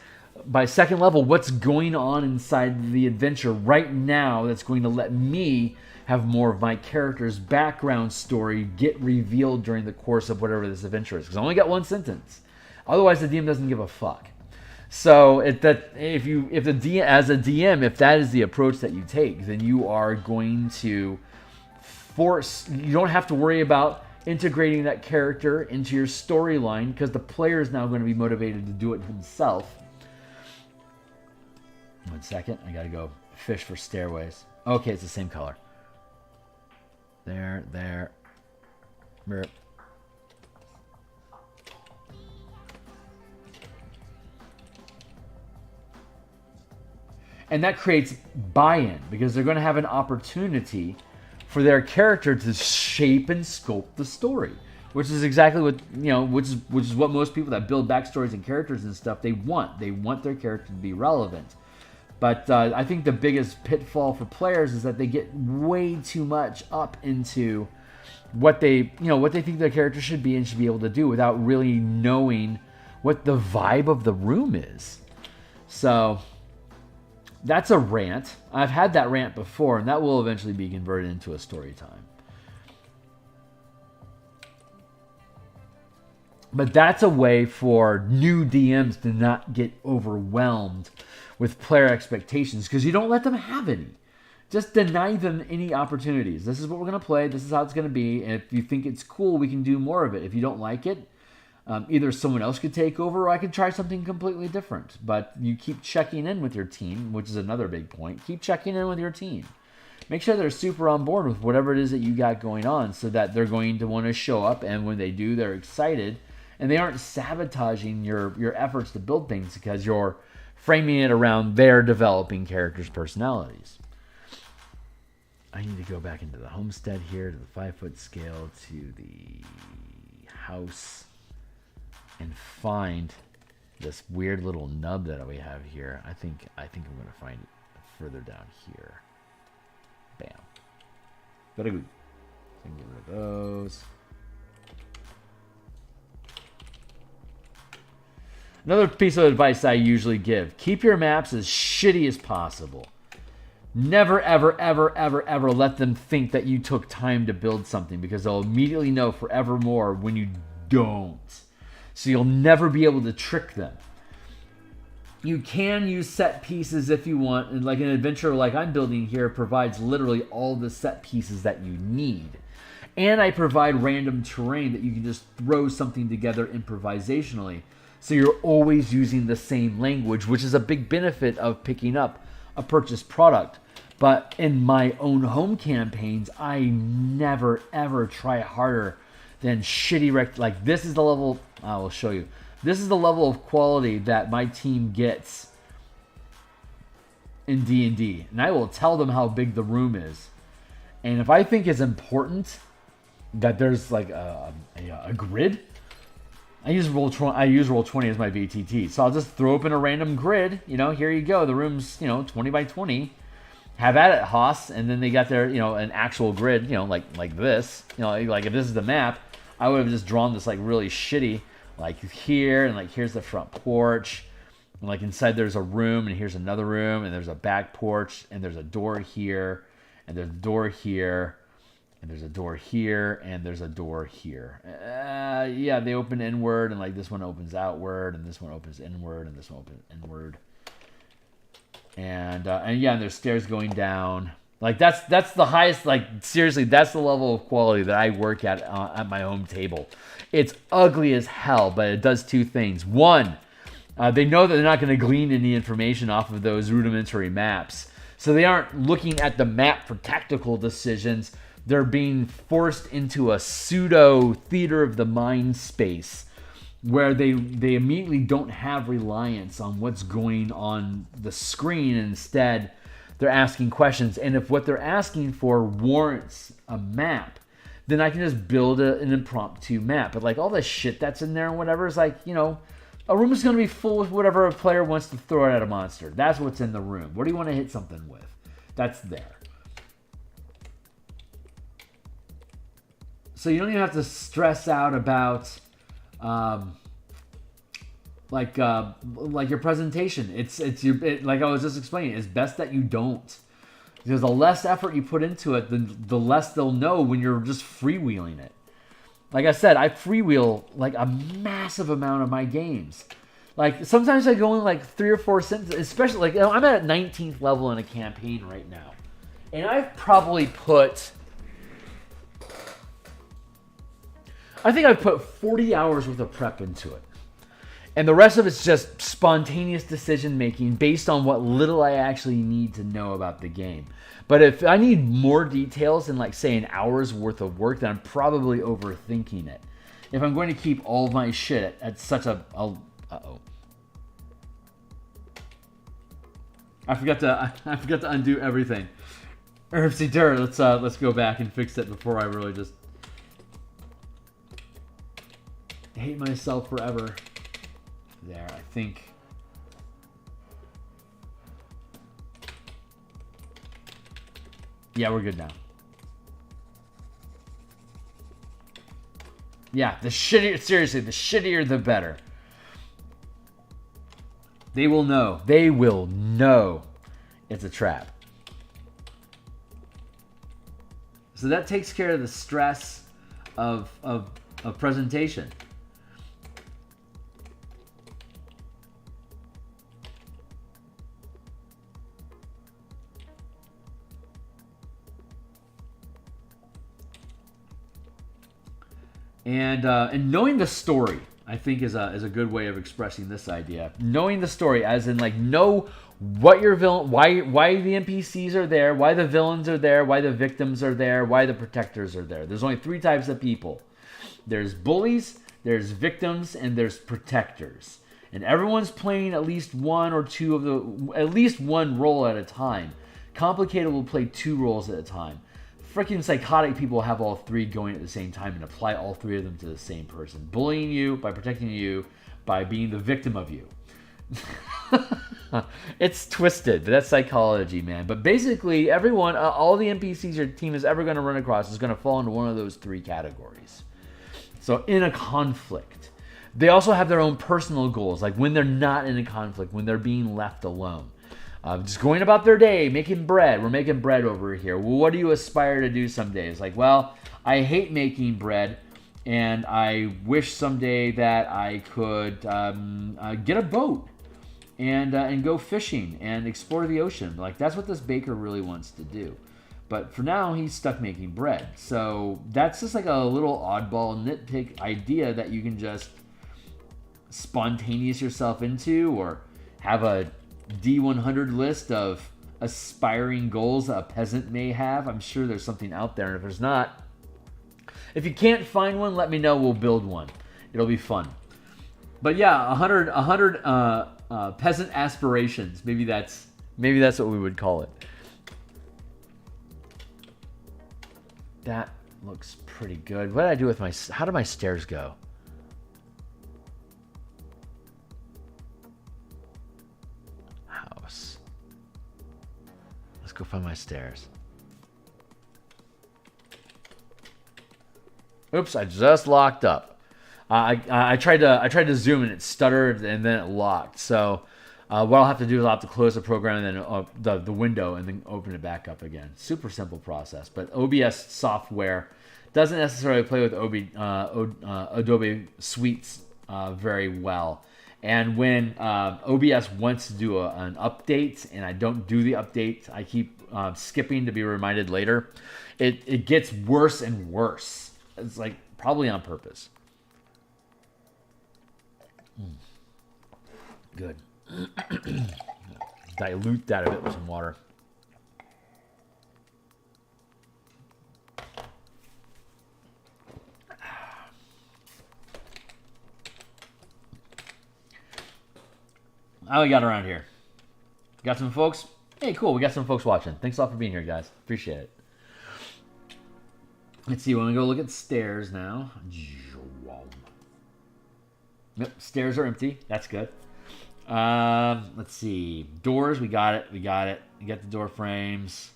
by second level, what's going on inside the adventure right now that's going to let me have more of my character's background story get revealed during the course of whatever this adventure is. Because I only got one sentence. Otherwise, the DM doesn't give a fuck. So as a DM, if that is the approach that you take, then you are going to you don't have to worry about integrating that character into your storyline, because the player is now going to be motivated to do it himself. 1 second, I gotta go fish for stairways. Okay, it's the same color. There. And that creates buy-in, because they're going to have an opportunity for their character to shape and sculpt the story, which is exactly what, you know, which is what most people that build backstories and characters and stuff, they want. They want their character to be relevant. But I think the biggest pitfall for players is that they get way too much up into what they think their character should be and should be able to do, without really knowing what the vibe of the room is. So that's a rant. I've had that rant before, and that will eventually be converted into a story time. But that's a way for new DMs to not get overwhelmed with player expectations, because you don't let them have any. Just deny them any opportunities. This is what we're going to play. This is how it's going to be. And if you think it's cool, we can do more of it. If you don't like it, either someone else could take over, or I could try something completely different. But you keep checking in with your team, which is another big point. Keep checking in with your team. Make sure they're super on board with whatever it is that you got going on, so that they're going to want to show up, and when they do, they're excited, and they aren't sabotaging your efforts to build things because you're framing it around their developing characters' personalities. I need to go back into the homestead here, to the 5-foot scale, to the house, and find this weird little nub that we have here. I think I'm going to find it further down here. Bam. Very good. So get rid of those. Another piece of advice I usually give: keep your maps as shitty as possible. Never, ever, ever, ever, ever let them think that you took time to build something, because they'll immediately know forevermore when you don't. So you'll never be able to trick them. You can use set pieces if you want, and like an adventure like I'm building here provides literally all the set pieces that you need. And I provide random terrain that you can just throw something together improvisationally. So you're always using the same language, which is a big benefit of picking up a purchased product. But in my own home campaigns, I never ever try harder than shitty like this is the level, I will show you. This is the level of quality that my team gets in D&D. And I will tell them how big the room is. And if I think it's important that there's like a grid. I use Roll20 as my VTT, so I'll just throw open a random grid. Here you go. The room's 20 by 20. Have at it, Haas. And then they got their an actual grid. Like this. Like if this is the map, I would have just drawn this like really shitty, like here, and like here's the front porch, and like inside there's a room, and here's another room, and there's a back porch, and there's a door here, and there's a door here. And there's a door here, and there's a door here. Yeah, they open inward, and like this one opens outward, and this one opens inward, and this one opens inward. And yeah, and there's stairs going down. Like that's the highest. Like seriously, that's the level of quality that I work at my home table. It's ugly as hell, but it does two things. One, they know that they're not going to glean any information off of those rudimentary maps, so they aren't looking at the map for tactical decisions. They're being forced into a pseudo theater of the mind space where they immediately don't have reliance on what's going on the screen. And instead, they're asking questions. And if what they're asking for warrants a map, then I can just build an impromptu map. But like all the shit that's in there and whatever is like, a room is going to be full with whatever a player wants to throw at a monster. That's what's in the room. What do you want to hit something with? That's there. So you don't even have to stress out about like your presentation. Like I was just explaining, it's best that you don't. Because the less effort you put into it, the less they'll know when you're just freewheeling it. Like I said, I freewheel like a massive amount of my games. Like sometimes I go in like 3 or 4 sentences, especially like I'm at 19th level in a campaign right now. And I've probably put... I think I've put 40 hours worth of prep into it. And the rest of it's just spontaneous decision making based on what little I actually need to know about the game. But if I need more details than like say an hour's worth of work, then I'm probably overthinking it. If I'm going to keep all of my shit at such a uh-oh. I forgot to undo everything. Herbsy Dirt, let's go back and fix it before I really just hate myself forever. There, I think. Yeah, we're good now. Yeah, seriously, the shittier the better. They will know. They will know it's a trap. So that takes care of the stress of presentation. And knowing the story, I think, is a good way of expressing this idea. Knowing the story, as in like know what your villain, why the NPCs are there, why the villains are there, why the victims are there, why the protectors are there. There's only 3 types of people. There's bullies, there's victims, and there's protectors. And everyone's playing at least one or two of at least one role at a time. Complicated will play 2 roles at a time. Freaking psychotic people have all 3 going at the same time and apply all 3 of them to the same person. Bullying you, by protecting you, by being the victim of you. It's twisted, but that's psychology, man. But basically, everyone, all the NPCs your team is ever going to run across is going to fall into one of those 3 categories. So in a conflict. They also have their own personal goals, like when they're not in a conflict, when they're being left alone. Just going about their day, making bread. We're making bread over here. Well, what do you aspire to do someday? It's like, well, I hate making bread, and I wish someday that I could get a boat and go fishing and explore the ocean. Like, that's what this baker really wants to do. But for now, he's stuck making bread. So that's just like a little oddball nitpick idea that you can just spontaneous yourself into, or have a D100 list of aspiring goals a peasant may have. I'm sure there's something out there, and if there's not, if you can't find one, let me know. We'll build one. It'll be fun. But yeah, 100 peasant aspirations. Maybe that's what we would call it. looks pretty good. What did I do with my... How did my stairs go? House. Let's go find my stairs. Oops, I just locked up. I tried to zoom and it stuttered and then it locked. So what I'll have to do is I'll have to close the program and then the window and then open it back up again. Super simple process. But OBS software doesn't necessarily play with Adobe Suites very well. And when OBS wants to do an update and I don't do the update, I keep skipping to be reminded later, it gets worse and worse. It's like probably on purpose. Good. Dilute that a bit with some water. How we got around here? Got some folks? Hey, cool. We got some folks watching. Thanks a lot for being here, guys. Appreciate it. Let's see. When we go look at stairs now. Yep, stairs are empty. That's good. Let's see. Doors, we got it. We got the door frames.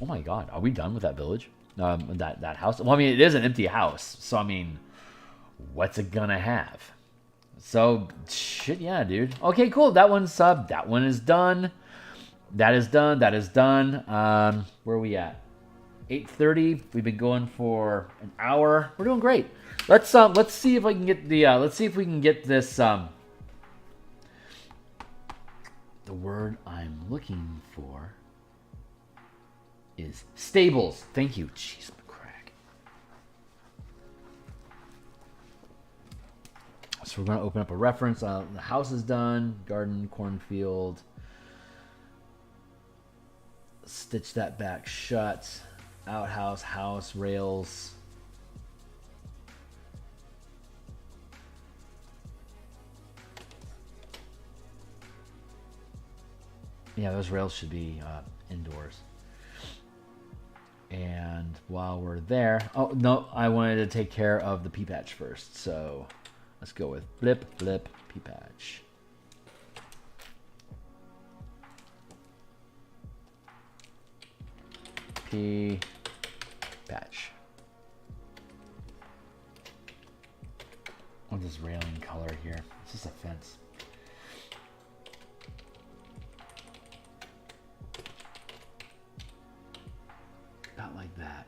Oh my god, are we done with that village? That house? Well, I mean, it is an empty house. So, I mean, what's it gonna have? So, shit, yeah, dude. Okay, cool. That one is done. That is done. That is done. Where are we at? 8:30. We've been going for an hour. We're doing great. Let's see if I can get the let's see if we can get this the word I'm looking for is stables. Thank you. Jeez, McCrack. So we're going to open up a reference. The house is done. Garden, cornfield. Stitch that back shut. Outhouse, house, rails. Yeah, those rails should be indoors. And while we're there... Oh, no, I wanted to take care of the pea patch first. So let's go with blip, blip, pea patch. Pea patch. What's this railing color here? It's just a fence. Not like that.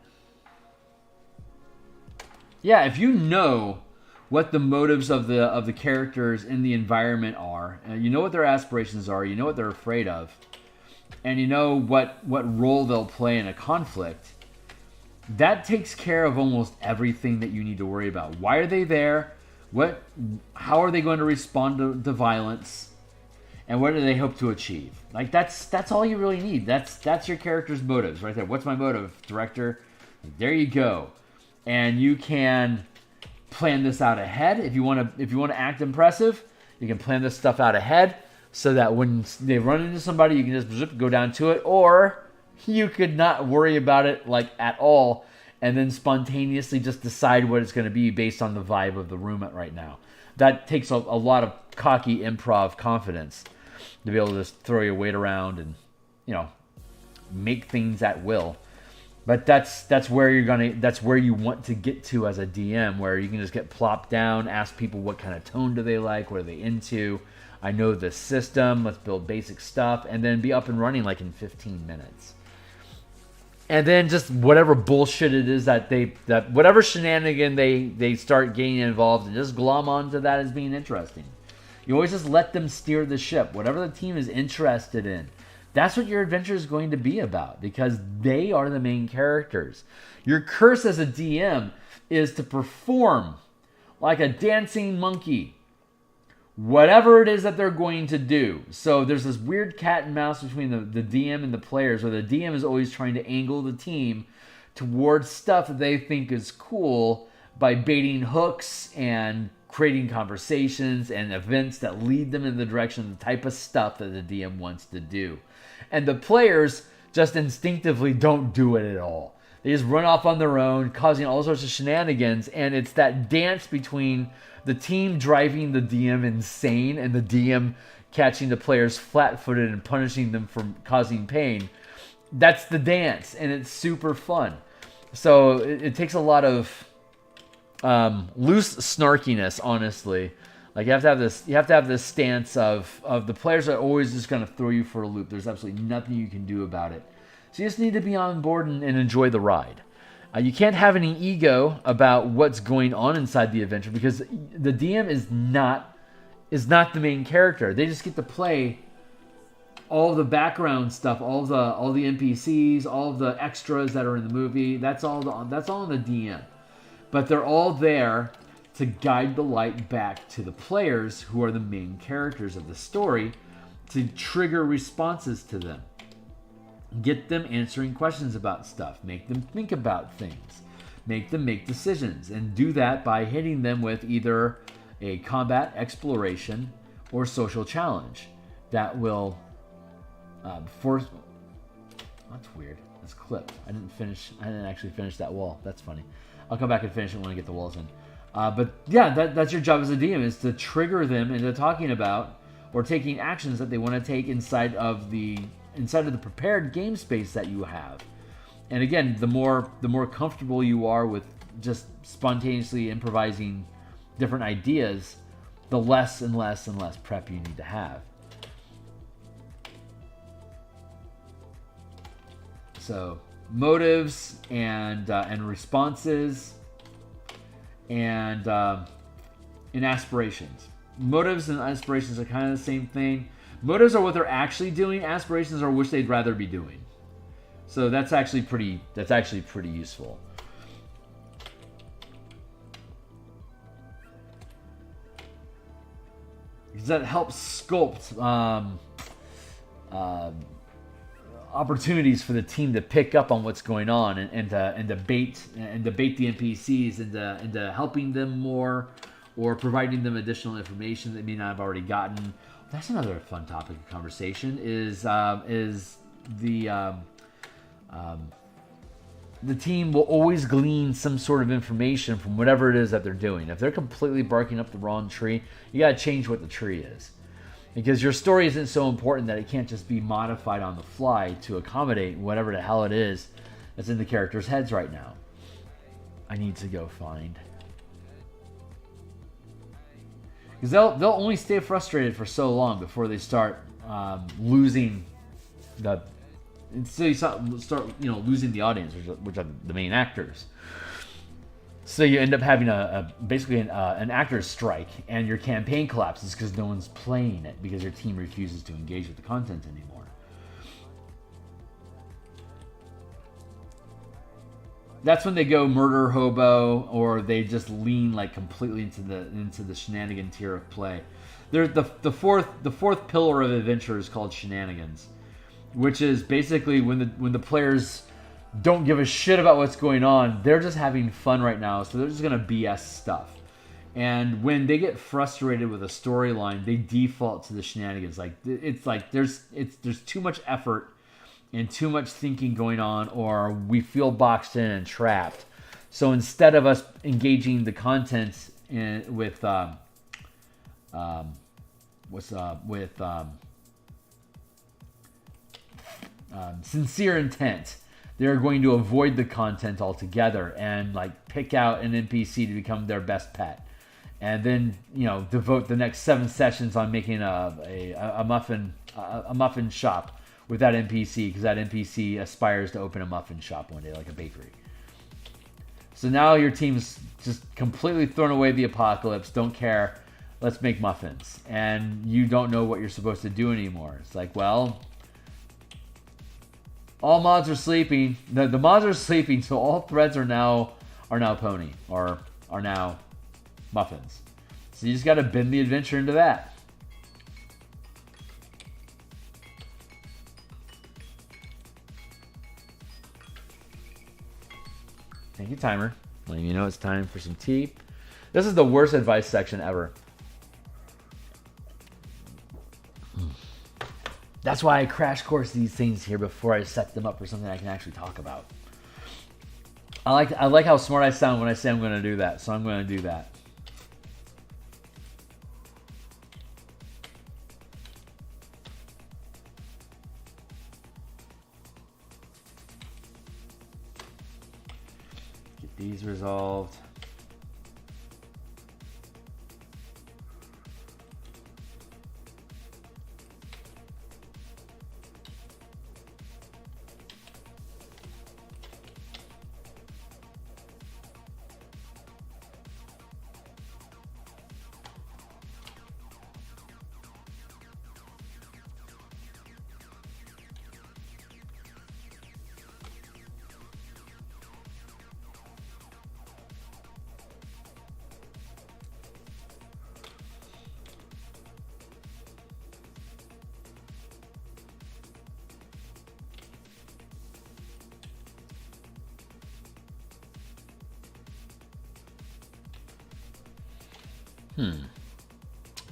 Yeah, if you know what the motives of the characters in the environment are, and you know what their aspirations are, you know what they're afraid of, and you know what role they'll play in a conflict, that takes care of almost everything that you need to worry about. Why are they there? How are they going to respond to violence? And what do they hope to achieve? Like that's all you really need. That's your character's motives right there. What's my motive, director? There you go. And you can plan this out ahead. If you want to act impressive, you can plan this stuff out ahead so that when they run into somebody, you can just go down to it. Or you could not worry about it like at all, and then spontaneously just decide what it's going to be based on the vibe of the room right now. That takes a lot of cocky improv confidence to be able to just throw your weight around and, make things at will. But that's where you want to get to as a DM, where you can just get plopped down, ask people what kind of tone do they like, what are they into. I know the system, let's build basic stuff, and then be up and running like in 15 minutes. And then just whatever bullshit it is that whatever shenanigan they start getting involved in, just glom onto that as being interesting. You always just let them steer the ship. Whatever the team is interested in, that's what your adventure is going to be about, because they are the main characters. Your curse as a DM is to perform like a dancing monkey, whatever it is that they're going to do. So there's this weird cat and mouse between the DM and the players, where the DM is always trying to angle the team towards stuff that they think is cool by baiting hooks and creating conversations and events that lead them in the direction of the type of stuff that the DM wants to do. And the players just instinctively don't do it at all. They just run off on their own, causing all sorts of shenanigans. And it's that dance between the team driving the DM insane and the DM catching the players flat-footed and punishing them for causing pain. That's the dance, and it's super fun. So it takes a lot of loose snarkiness, honestly. Like you have to have this stance of the players are always just going to throw you for a loop. There's absolutely nothing you can do about it. So you just need to be on board and enjoy the ride. You can't have any ego about what's going on inside the adventure because the DM is not the main character. They just get to play all the background stuff, all the NPCs, all of the extras that are in the movie. That's all on the DM. But they're all there to guide the light back to the players who are the main characters of the story to trigger responses to them. Get them answering questions about stuff. Make them think about things. Make them make decisions. And do that by hitting them with either a combat, exploration, or social challenge that will force... That's weird. That's clipped. I didn't actually finish that wall. That's funny. I'll come back and finish it when I get the walls in. But yeah, that's your job as a DM, is to trigger them into talking about or taking actions that they want to take inside of the prepared game space that you have. And again, the more comfortable you are with just spontaneously improvising different ideas, the less and less and less prep you need to have. So motives and responses and aspirations. Motives and aspirations are kind of the same thing. Motives are what they're actually doing. Aspirations are which they'd rather be doing. So that's actually pretty useful. Because that helps sculpt opportunities for the team to pick up on what's going on and to bait the NPCs into helping them more or providing them additional information they may not have already gotten. That's another fun topic of conversation. Is the team will always glean some sort of information from whatever it is that they're doing. If they're completely barking up the wrong tree, you got to change what the tree is. Because your story isn't so important that it can't just be modified on the fly to accommodate whatever the hell it is that's in the characters' heads right now. I need to go find. Because they'll only stay frustrated for so long before they start losing the... So you start losing the audience, which are the main actors. So you end up having basically an actor's strike, and your campaign collapses because no one's playing it because your team refuses to engage with the content anymore. That's when they go murder hobo, or they just lean like completely into the shenanigan tier of play. The fourth pillar of adventure is called shenanigans, which is basically when the players don't give a shit about what's going on. They're just having fun right now, so they're just gonna BS stuff. And when they get frustrated with a storyline, they default to the shenanigans. Like it's like there's too much effort and too much thinking going on, or we feel boxed in and trapped. So instead of us engaging the content with sincere intent, they're going to avoid the content altogether and like pick out an NPC to become their best pet, and then devote the next 7 sessions on making a muffin shop with that NPC, because that NPC aspires to open a muffin shop one day, like a bakery. So now your team's just completely thrown away the apocalypse, don't care, let's make muffins, and you don't know what you're supposed to do anymore. It's like, well, all mods are sleeping. The mods are sleeping, so all threads are now pony, or are now muffins. So you just got to bend the adventure into that. Thank you, timer. Letting you know it's time for some tea. This is the worst advice section ever. That's why I crash course these things here before I set them up for something I can actually talk about. I like how smart I sound when I say I'm going to do that, so I'm going to do that. Get these resolved.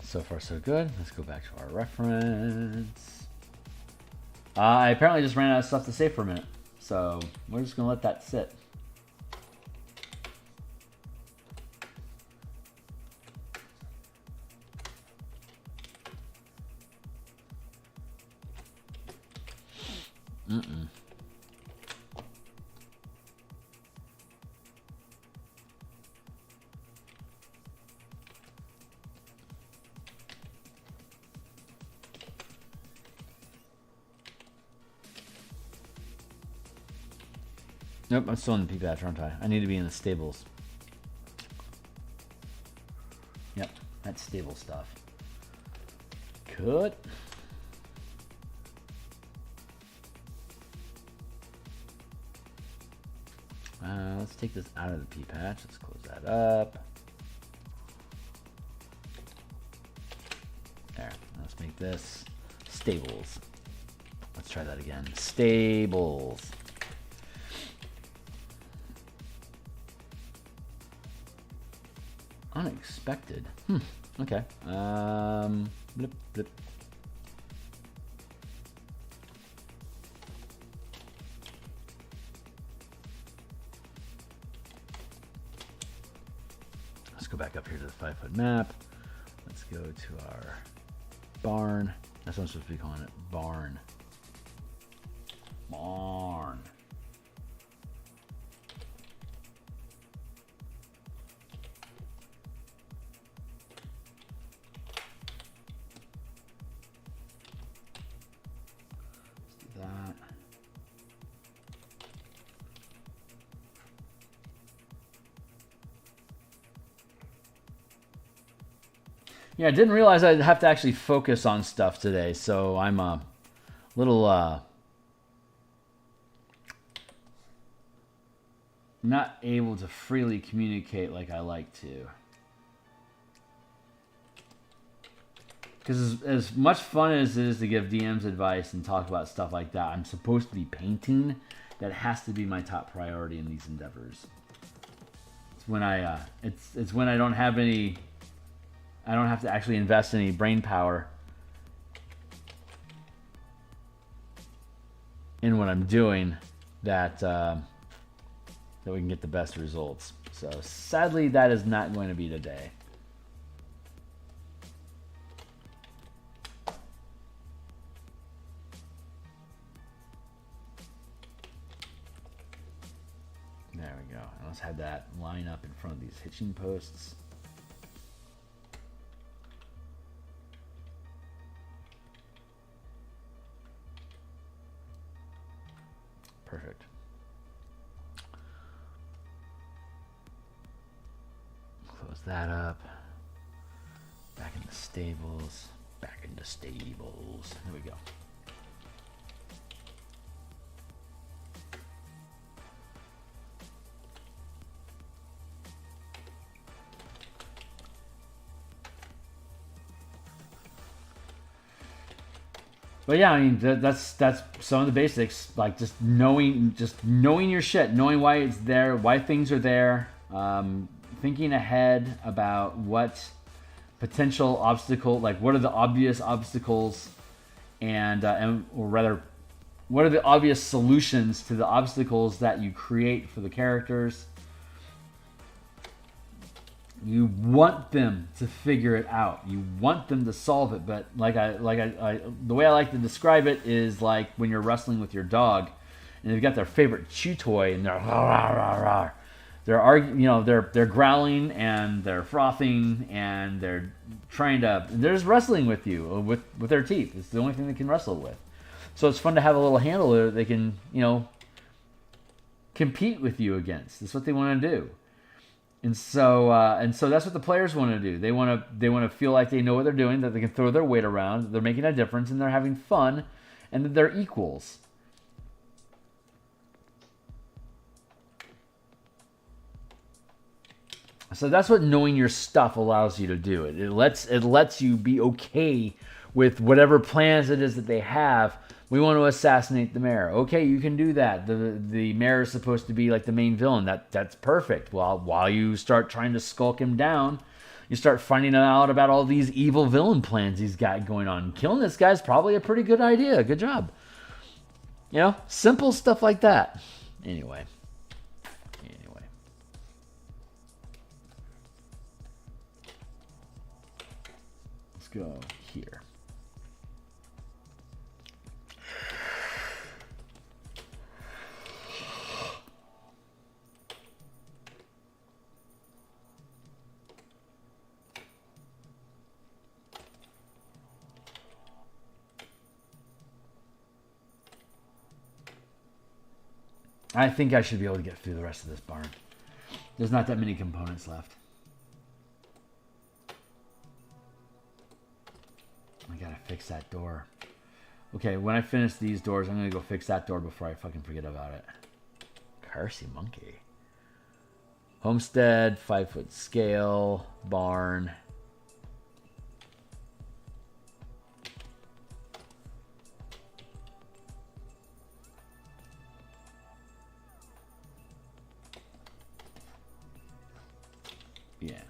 So far, so good. Let's go back to our reference. I apparently just ran out of stuff to save for a minute, so we're just going to let that sit. Nope, I'm still in the P patch, aren't I? I need to be in the stables. Yep, that's stable stuff. Cut. Let's take this out of the P patch. Let's close that up. There. Let's make this stables. Let's try that again. Stables. Unexpected. Okay. Blip, blip. Let's go back up here to the 5-foot map. Let's go to our barn. That's what I'm supposed to be calling it. Barn. Barn. Yeah, I didn't realize I'd have to actually focus on stuff today, so I'm a little not able to freely communicate like I like to. Because as much fun as it is to give DMs advice and talk about stuff like that, I'm supposed to be painting. That has to be my top priority in these endeavors. It's when it's when I don't have any. I don't have to actually invest any brain power in what I'm doing that that we can get the best results. So sadly, that is not going to be today. There we go. And let's have that line up in front of these hitching posts. Perfect. Close that up. Back into stables. Back into stables. There we go. But yeah, I mean that's some of the basics, like just knowing your shit, knowing why it's there, why things are there, thinking ahead about what potential obstacle, like what are the obvious obstacles, and or rather what are the obvious solutions to the obstacles that you create for the characters. You want them to figure it out. You want them to solve it. But the way I like to describe it is like when you're wrestling with your dog, and they've got their favorite chew toy, and they're rah, rah, rah. They're growling and they're frothing and they're they're just wrestling with you with their teeth. It's the only thing they can wrestle with. So it's fun to have a little handle that they can compete with you against. That's what they want to do. And so that's what the players want to do. They want to feel like they know what they're doing, that they can throw their weight around, that they're making a difference, and they're having fun, and that they're equals. So that's what knowing your stuff allows you to do. It lets you be okay with whatever plans it is that they have. We want to assassinate the mayor. Okay, you can do that. The mayor is supposed to be like the main villain. That's perfect. Well, while you start trying to skulk him down, you start finding out about all these evil villain plans he's got going on. Killing this guy's probably a pretty good idea. Good job. Simple stuff like that. Anyway. Let's go here. I think I should be able to get through the rest of this barn. There's not that many components left. I gotta fix that door. Okay, when I finish these doors, I'm gonna go fix that door before I fucking forget about it. Carsey monkey. Homestead, 5-foot scale, barn. Yeah.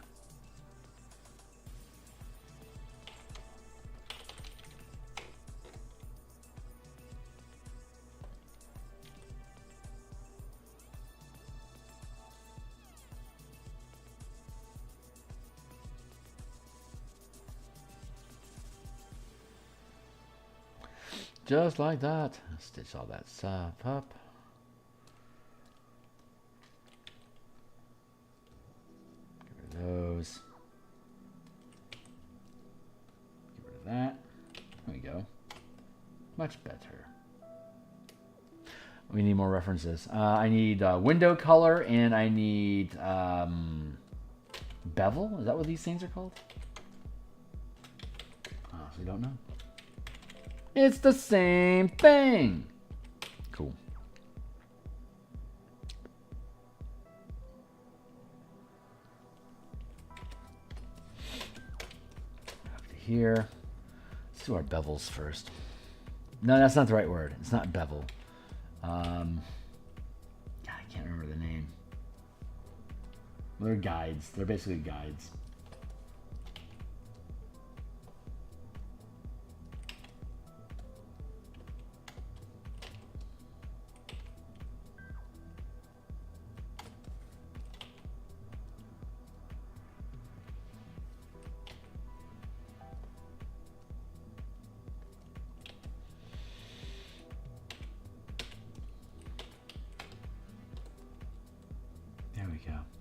Just like that. Stitch all that stuff up. Get rid of those. Get rid of that. There we go. Much better. We need more references. I need window color and I need bevel. Is that what these things are called? Oh, so we don't know. It's the same thing. Cool. Up to here. Let's do our bevels first. No, that's not the right word. It's not bevel. God, I can't remember the name. Well, they're guides. They're basically guides.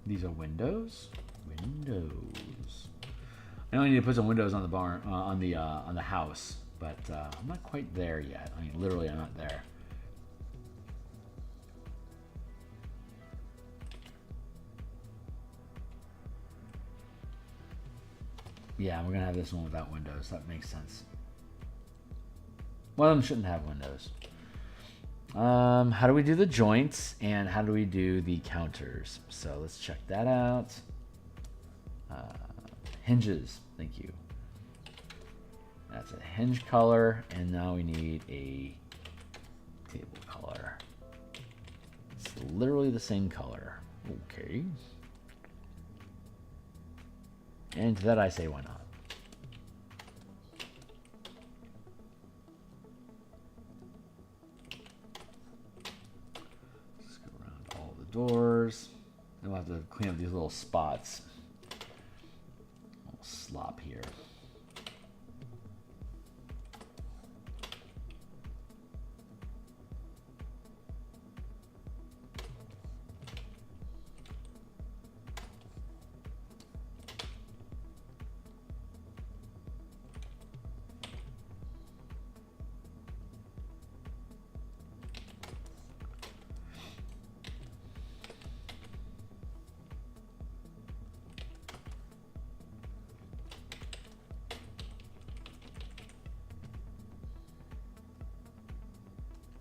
These are windows. Windows. I only need to put some windows on the barn, on the house, but I'm not quite there yet. I mean, literally, I'm not there. Yeah, we're gonna have this one without windows. That makes sense. One of them shouldn't have windows. How do we do the joints and how do we do the counters? So let's check that out. Hinges, thank you. That's a hinge color, and now we need a table color. It's literally the same color. Okay. And to that I say, why not? doors. Then we'll have to clean up these little spots. A little slop here.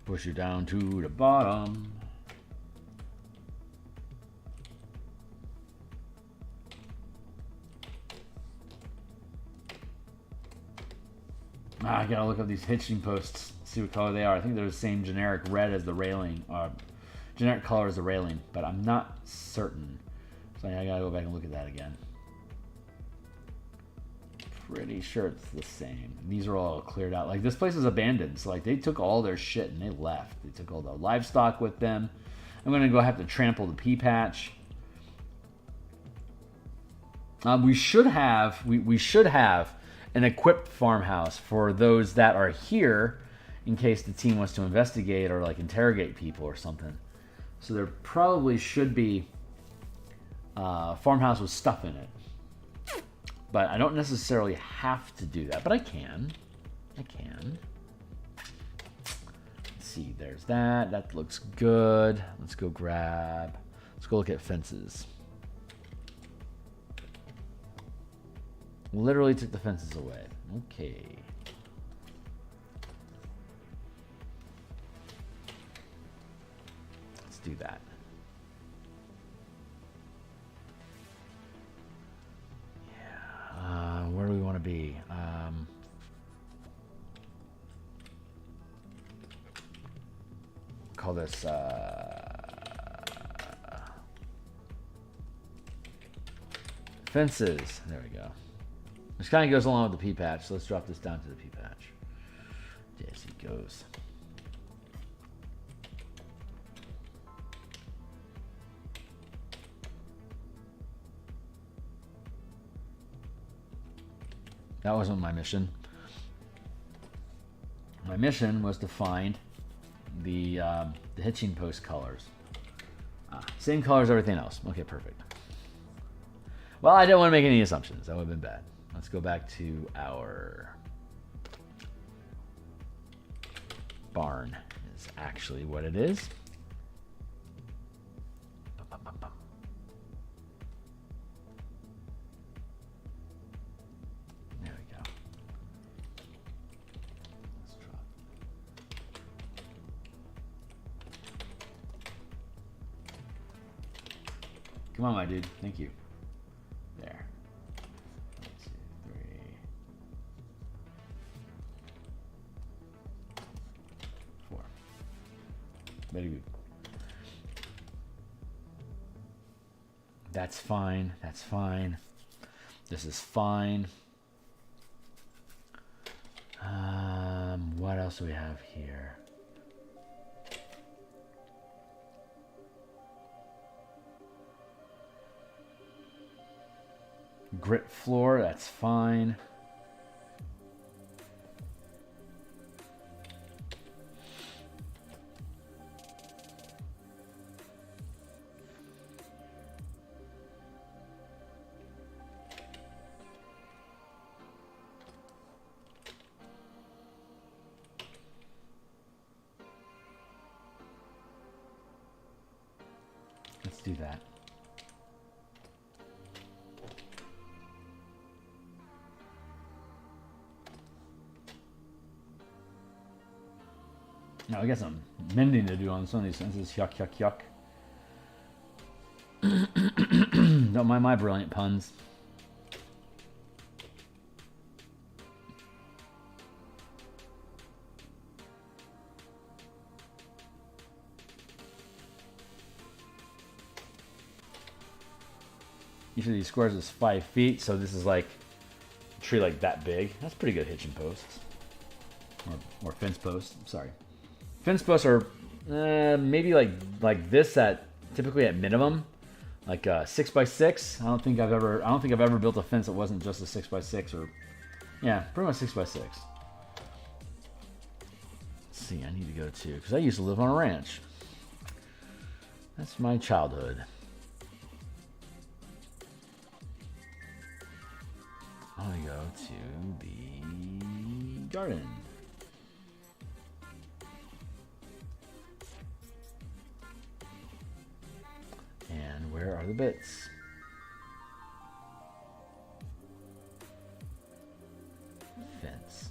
Push you down to the bottom. I gotta look up these hitching posts, see what color they are. I think they're the same generic red as the railing, or generic color as the railing, but I'm not certain. So I gotta go back and look at that again. Pretty sure it's the same. These are all cleared out. Like, this place is abandoned. So, like, they took all their shit and they left. They took all the livestock with them. I'm going to go have to trample the pea patch. We should have an equipped farmhouse for those that are here in case the team wants to investigate or, like, interrogate people or something. So there probably should be a farmhouse with stuff in it. But I don't necessarily have to do that, but I can. Let's see, there's that. That looks good. Let's go look at fences. Literally took the fences away. Okay. Let's do that. Where do we want to be? Call this fences. There we go. This kind of goes along with the pea patch. So let's drop this down to the pea patch. Yes, it goes. That wasn't my mission. My mission was to find the hitching post colors. Same colors as everything else. Okay, perfect. Well, I didn't want to make any assumptions. That would have been bad. Let's go back to our barn. Is actually what it is. Come on, my dude. Thank you. There. 1, 2, 3. 4. Very good. That's fine. That's fine. This is fine. What else do we have here? Grit floor, that's fine. Let's do that. Now, I guess I'm mending to do on some of these sentences. Yuck, yuck, yuck. Don't mind my brilliant puns. Each of these squares is 5 feet, so this is like a tree like that big. That's pretty good hitching posts. Or fence posts, sorry. Fence posts are maybe like this at typically at minimum, like 6x6. I don't think I've ever built a fence that wasn't just a 6x6 or, yeah, pretty much 6x6. Let's see, I need to go to, because I used to live on a ranch. That's my childhood. I'm gonna go to the garden. And where are the bits? Fence.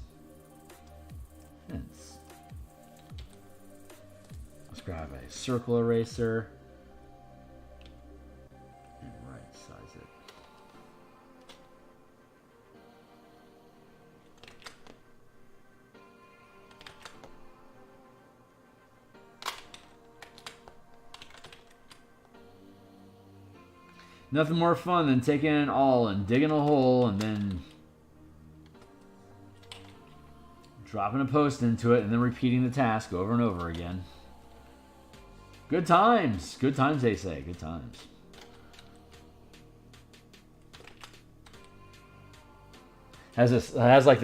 Fence. Let's grab a circle eraser and right size it. Nothing more fun than taking an awl and digging a hole and then dropping a post into it and then repeating the task over and over again. Good times. Good times, they say. Good times. Has like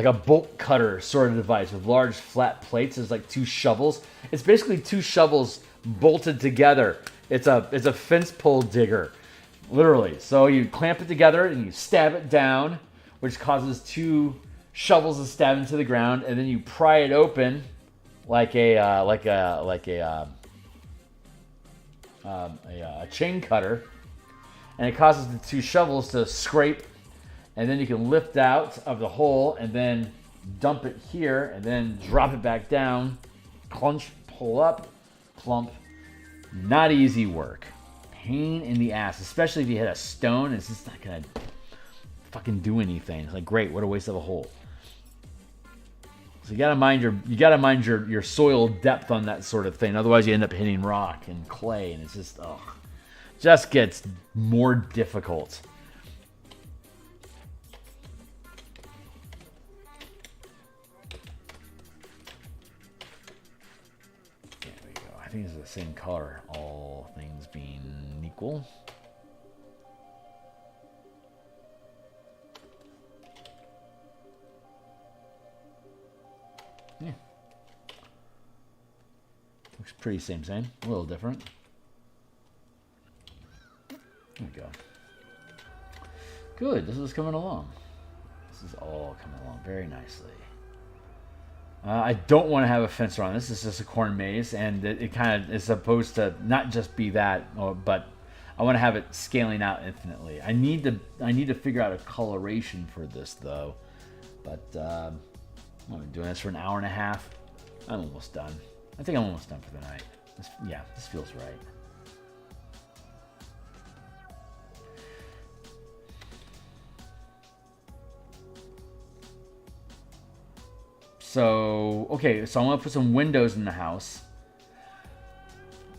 a bolt cutter sort of device with large flat plates. There's like 2 shovels. It's basically 2 shovels bolted together. It's a fence pole digger, literally. So you clamp it together and you stab it down, which causes 2 shovels to stab into the ground, and then you pry it open like a chain cutter, and it causes the 2 shovels to scrape, and then you can lift out of the hole and then dump it here and then drop it back down, crunch, pull up, plump. Not easy work. Pain in the ass, especially if you hit a stone. It's just not gonna fucking do anything. It's like, great, what a waste of a hole. So you gotta mind your soil depth on that sort of thing. Otherwise, you end up hitting rock and clay, and it's just gets more difficult. I think it's the same color, all things being equal. Yeah. Looks pretty same. A little different. There we go. Good, this is coming along. This is all coming along very nicely. I don't want to have a fence around this. This is just a corn maze, and it kind of is supposed to not just be that, but I want to have it scaling out infinitely. I need to figure out a coloration for this though. But I've been doing this for an hour and a half. I'm almost done. I think I'm almost done for the night. This feels right. So, okay, so I'm going to put some windows in the house.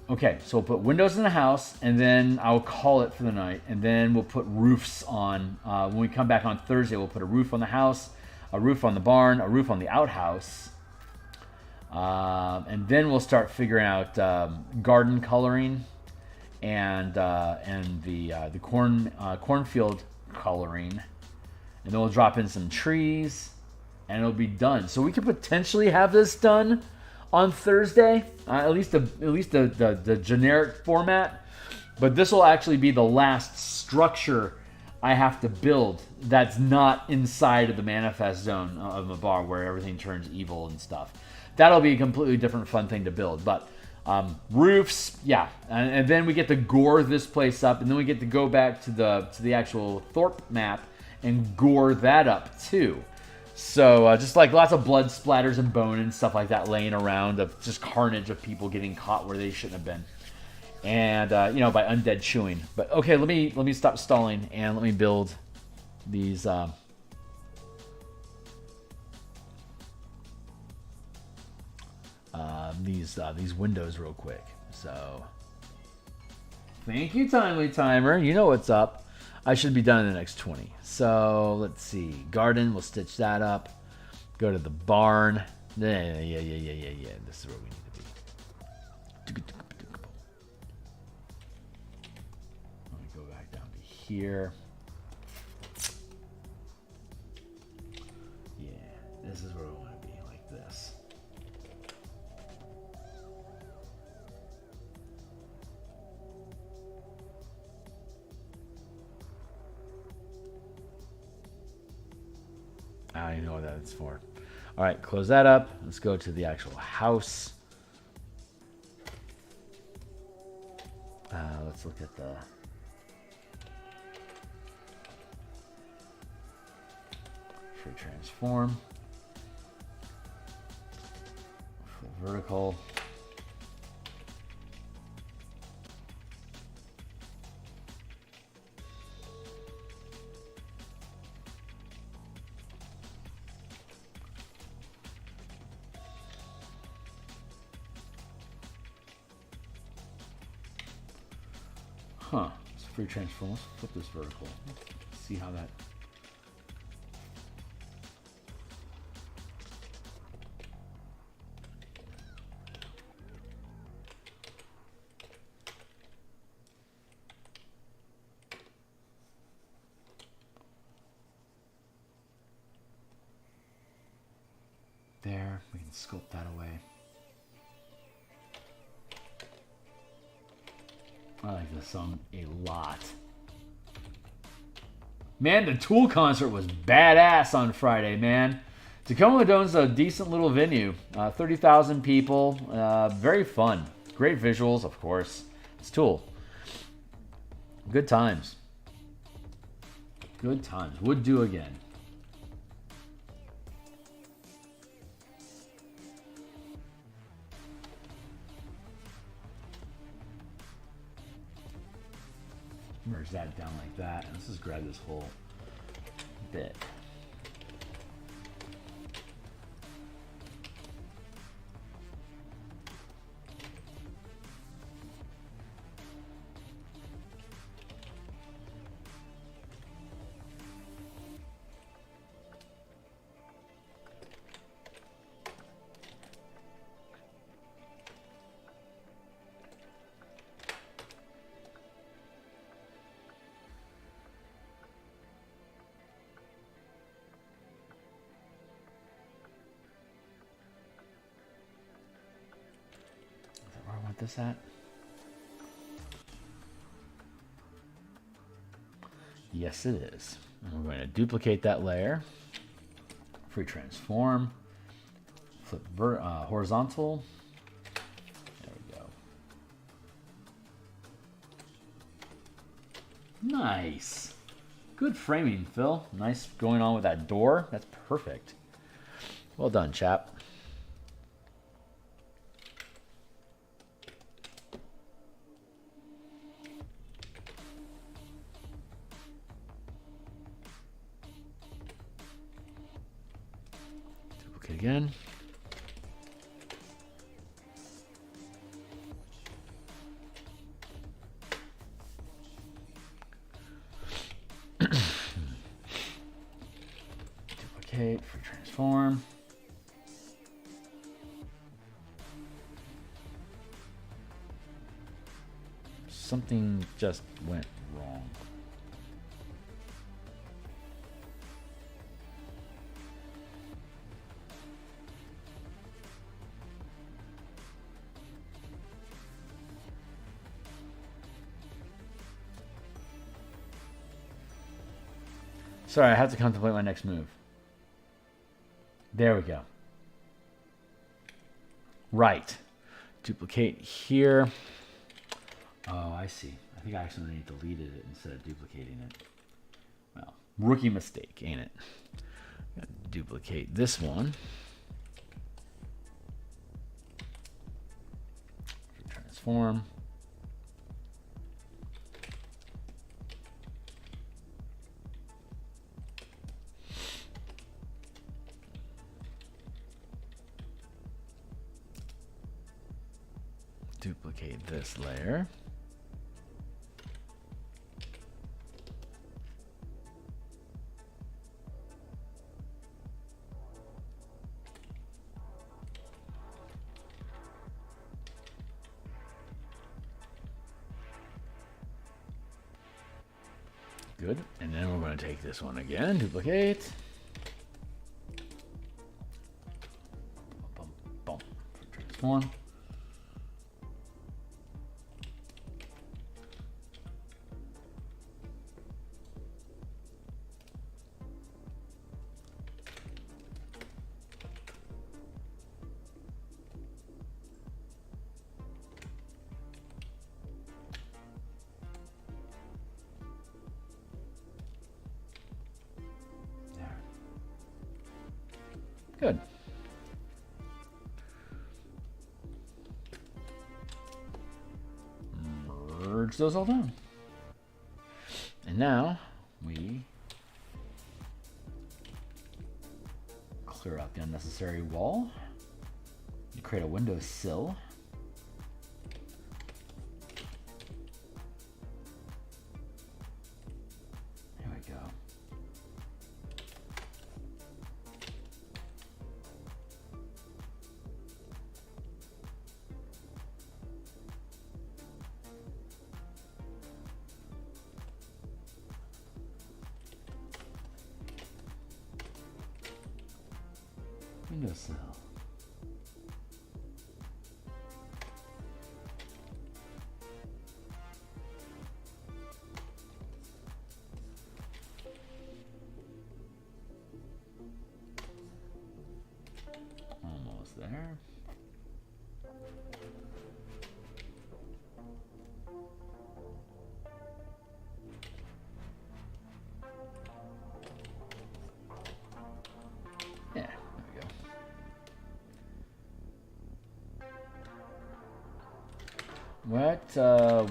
Okay, so we'll put windows in the house, and then I'll call it for the night, and then we'll put roofs on. When we come back on Thursday, we'll put a roof on the house, a roof on the barn, a roof on the outhouse. And then we'll start figuring out garden coloring and the cornfield coloring. And then we'll drop in some trees. And it'll be done. So we could potentially have this done on Thursday, at least the generic format. But this will actually be the last structure I have to build that's not inside of the manifest zone of the bar where everything turns evil and stuff. That'll be a completely different fun thing to build. But roofs, yeah, and then we get to gore this place up, and then we get to go back to the actual Thorpe map and gore that up too. So just like lots of blood splatters and bone and stuff like that laying around, of just carnage of people getting caught where they shouldn't have been, and by undead chewing. But okay, let me stop stalling and let me build these windows real quick. So thank you, Timely Timer. You know what's up. I should be done in the next 20. So let's see. Garden, we'll stitch that up. Go to the barn. Yeah. This is where we need to be. Let me go back down to here. Yeah, this is where we want to be, like this. I don't even know what that's for. All right, close that up. Let's go to the actual house. Let's look at the free transform. Flip vertical. Huh, it's free transform. Let's flip this vertical. See how that. There, we can sculpt that away. I like this song a lot. Man, the Tool concert was badass on Friday, man. Tacoma Dome's a decent little venue. 30,000 people. Very fun. Great visuals, of course. It's Tool. Good times. Good times. Would do again. Merge that down like that. Let's just grab this whole bit. This at? Yes, it is. And we're going to duplicate that layer. Free transform. Flip horizontal. There we go. Nice. Good framing, Phil. Nice going on with that door. That's perfect. Well done, chap. Again. Duplicate for transform. Something just went wrong. Sorry, I have to contemplate my next move. There we go. Right. Duplicate here. Oh, I see. I think I accidentally deleted it instead of duplicating it. Well, rookie mistake, ain't it? Gotta duplicate this one. Transform. Duplicate this layer. Good. And then we're going to take this one again. Duplicate. Boom, boom. This one. Good. Merge those all down. And now we clear out the unnecessary wall. You create a windowsill. There we go. Windowsill. Almost there. Yeah.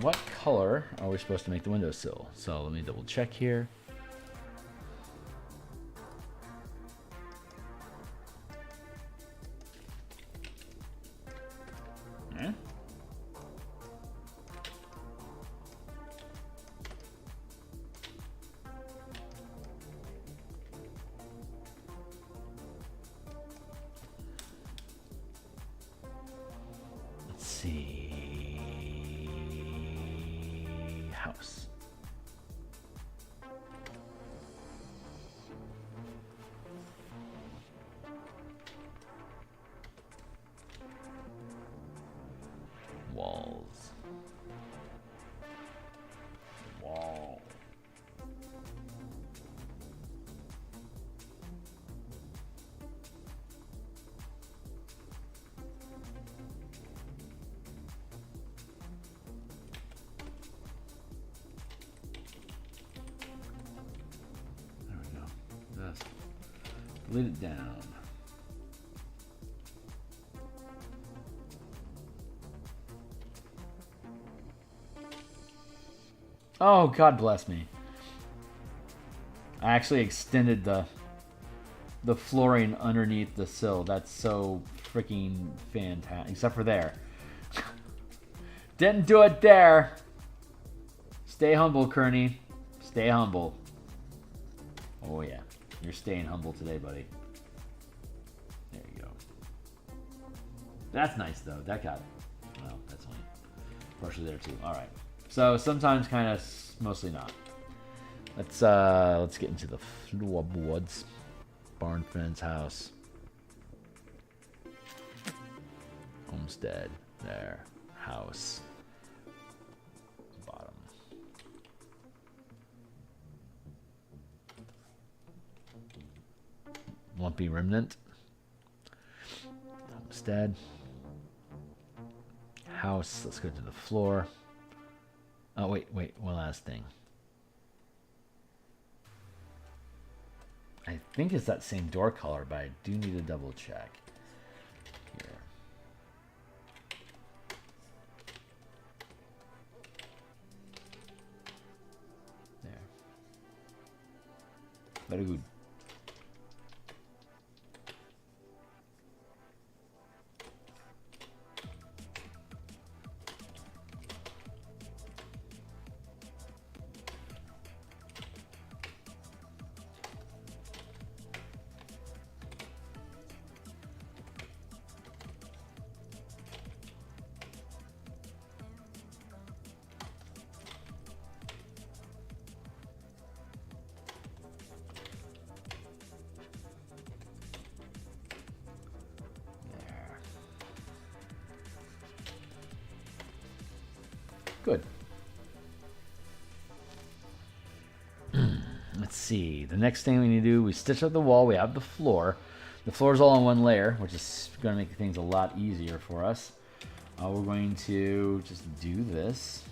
What color are we supposed to make the windowsill? So let me double check here. Yeah. Let's see. House. Walls. Wall. Lid it down. Oh, God bless me. I actually extended the flooring underneath the sill. That's so freaking fantastic. Except for there. Didn't do it there. Stay humble, Kearney. Stay humble. Oh, yeah. You're staying humble today, buddy. There you go. That's nice, though. That got it. Well, that's only partially there, too. All right. So sometimes kind of, mostly not. Let's get into the floorboards. Barn fence house. Homestead. There. House. Bottom. Lumpy remnant. Homestead. House. Let's go to the floor. Oh, wait. One last thing. I think it's that same door color, but I do need to double check. Here. There. Very good. Good. Let's see. The next thing we need to do, we stitch up the wall. We have the floor. The floor is all on one layer, which is going to make things a lot easier for us. We're going to just do this.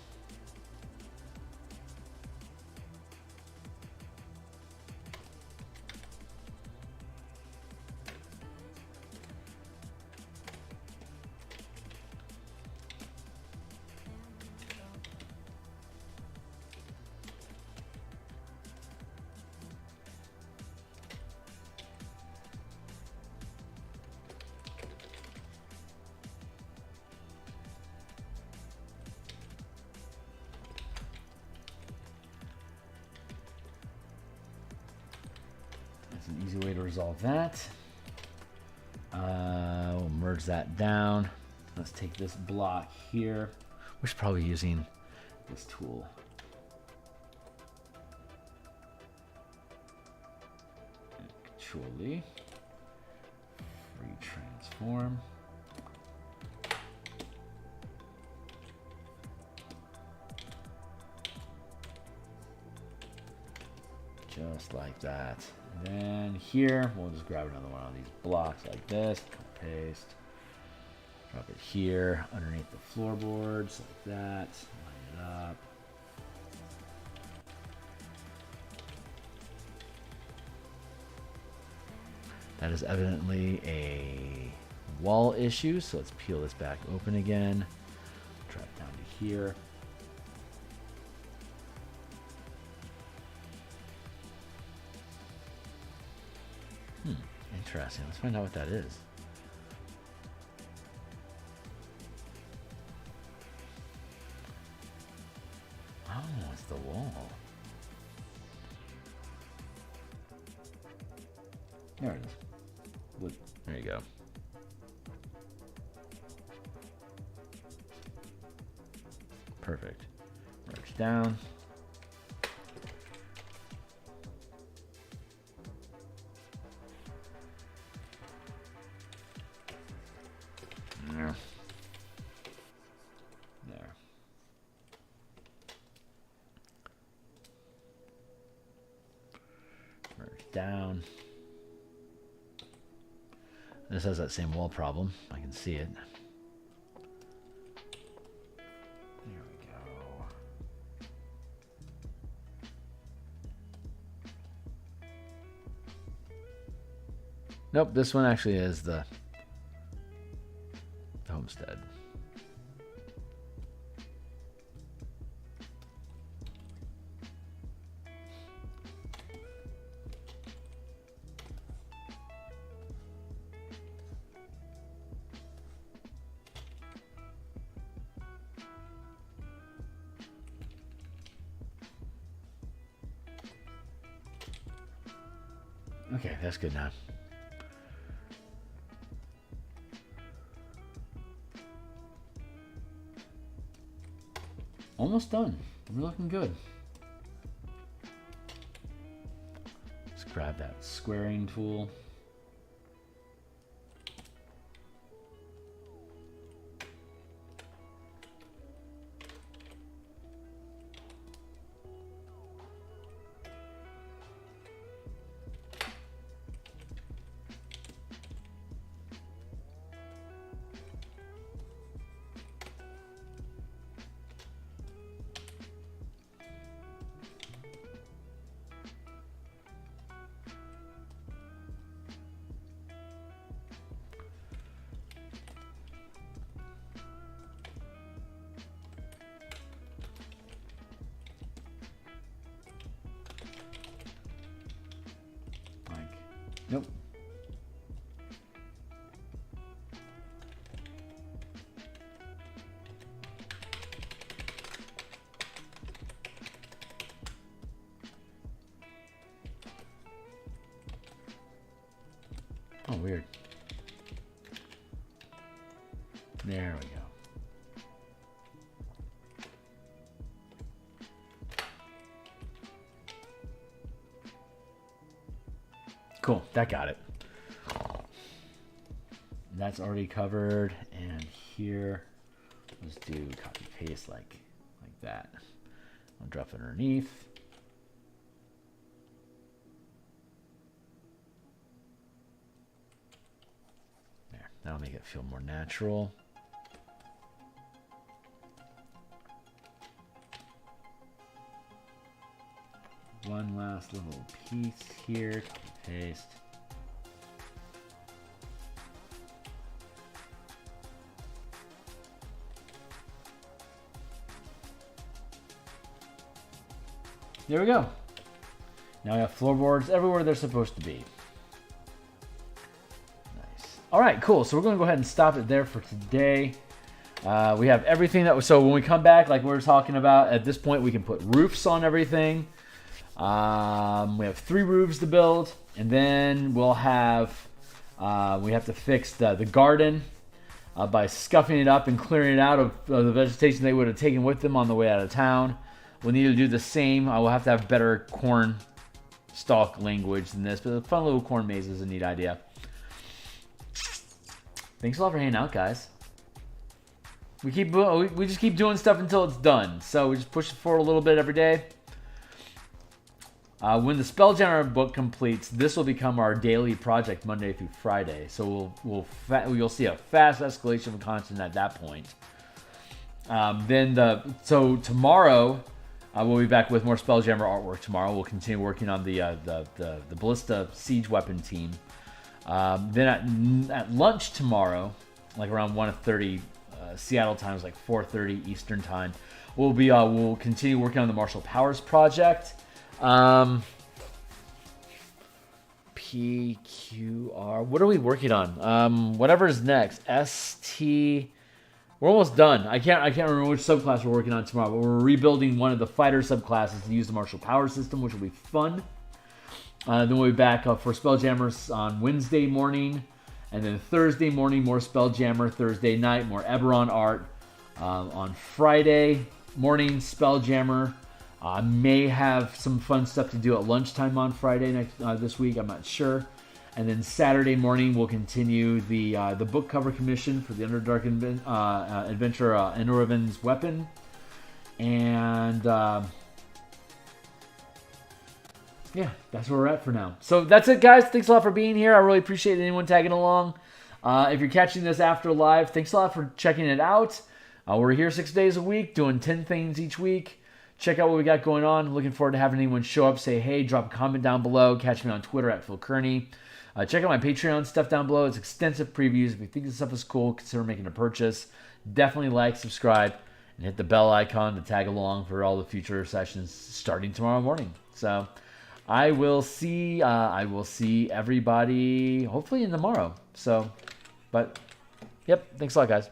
That's an easy way to resolve that. We'll merge that down. Let's take this block here. We're probably using this tool. Actually, retransform. Just like that. And then here, we'll just grab another one of these blocks like this, paste, drop it here underneath the floorboards like that, line it up. That is evidently a wall issue, so let's peel this back open again, drop down to here. Interesting. Let's find out what that is. Oh, it's the wall. There it is. Wood. There you go. Perfect. Merge down. There. Merge down. This has that same wall problem. I can see it. There we go. Nope, this one actually is the homestead. Okay, that's good now. Almost done. We're looking good. Let's grab that squaring tool. Nope. Oh, weird. There we go. Cool, that got it. That's already covered, and here, let's do copy paste like that. I'll drop it underneath. There, that'll make it feel more natural. One last little piece here, paste. There we go. Now we have floorboards everywhere they're supposed to be. Nice. All right, cool. So we're going to go ahead and stop it there for today. We have everything that was, so when we come back, like we were talking about, at this point we can put roofs on everything. We have 3 roofs to build, and then we'll have, we have to fix the garden by scuffing it up and clearing it out of the vegetation they would have taken with them on the way out of town. We'll need to do the same. I will have to have better corn stalk language than this, but a fun little corn maze is a neat idea. Thanks a lot for hanging out, guys. We just keep doing stuff until it's done. So we just push it forward a little bit every day. When the Spelljammer book completes, this will become our daily project Monday through Friday. So you'll see a fast escalation of content at that point. So tomorrow. We'll be back with more Spelljammer artwork tomorrow. We'll continue working on the Ballista Siege Weapon team. Then at lunch tomorrow, like around 1:30 Seattle time, is like 4:30 Eastern time, we'll continue working on the Martial Powers project. PQR. What are we working on? Whatever is next. ST. We're almost done. I can't remember which subclass we're working on tomorrow, but we're rebuilding one of the fighter subclasses to use the martial power system, which will be fun. Then we'll be back for Spelljammers on Wednesday morning, and then Thursday morning more Spelljammer. Thursday night more Eberron art. On Friday morning Spelljammer. I may have some fun stuff to do at lunchtime on Friday this week. I'm not sure. And then Saturday morning, we'll continue the book cover commission for the Underdark adventure, Enoriven's Weapon. And yeah, that's where we're at for now. So that's it, guys. Thanks a lot for being here. I really appreciate anyone tagging along. If you're catching this after live, thanks a lot for checking it out. We're here 6 days a week, doing 10 things each week. Check out what we got going on. Looking forward to having anyone show up, say hey, drop a comment down below. Catch me on Twitter at Phil Kearney. Check out my Patreon stuff down below. It's extensive previews. If you think this stuff is cool, consider making a purchase. Definitely like, subscribe, and hit the bell icon to tag along for all the future sessions starting tomorrow morning. So I will see everybody hopefully in tomorrow. So, but yep, thanks a lot, guys.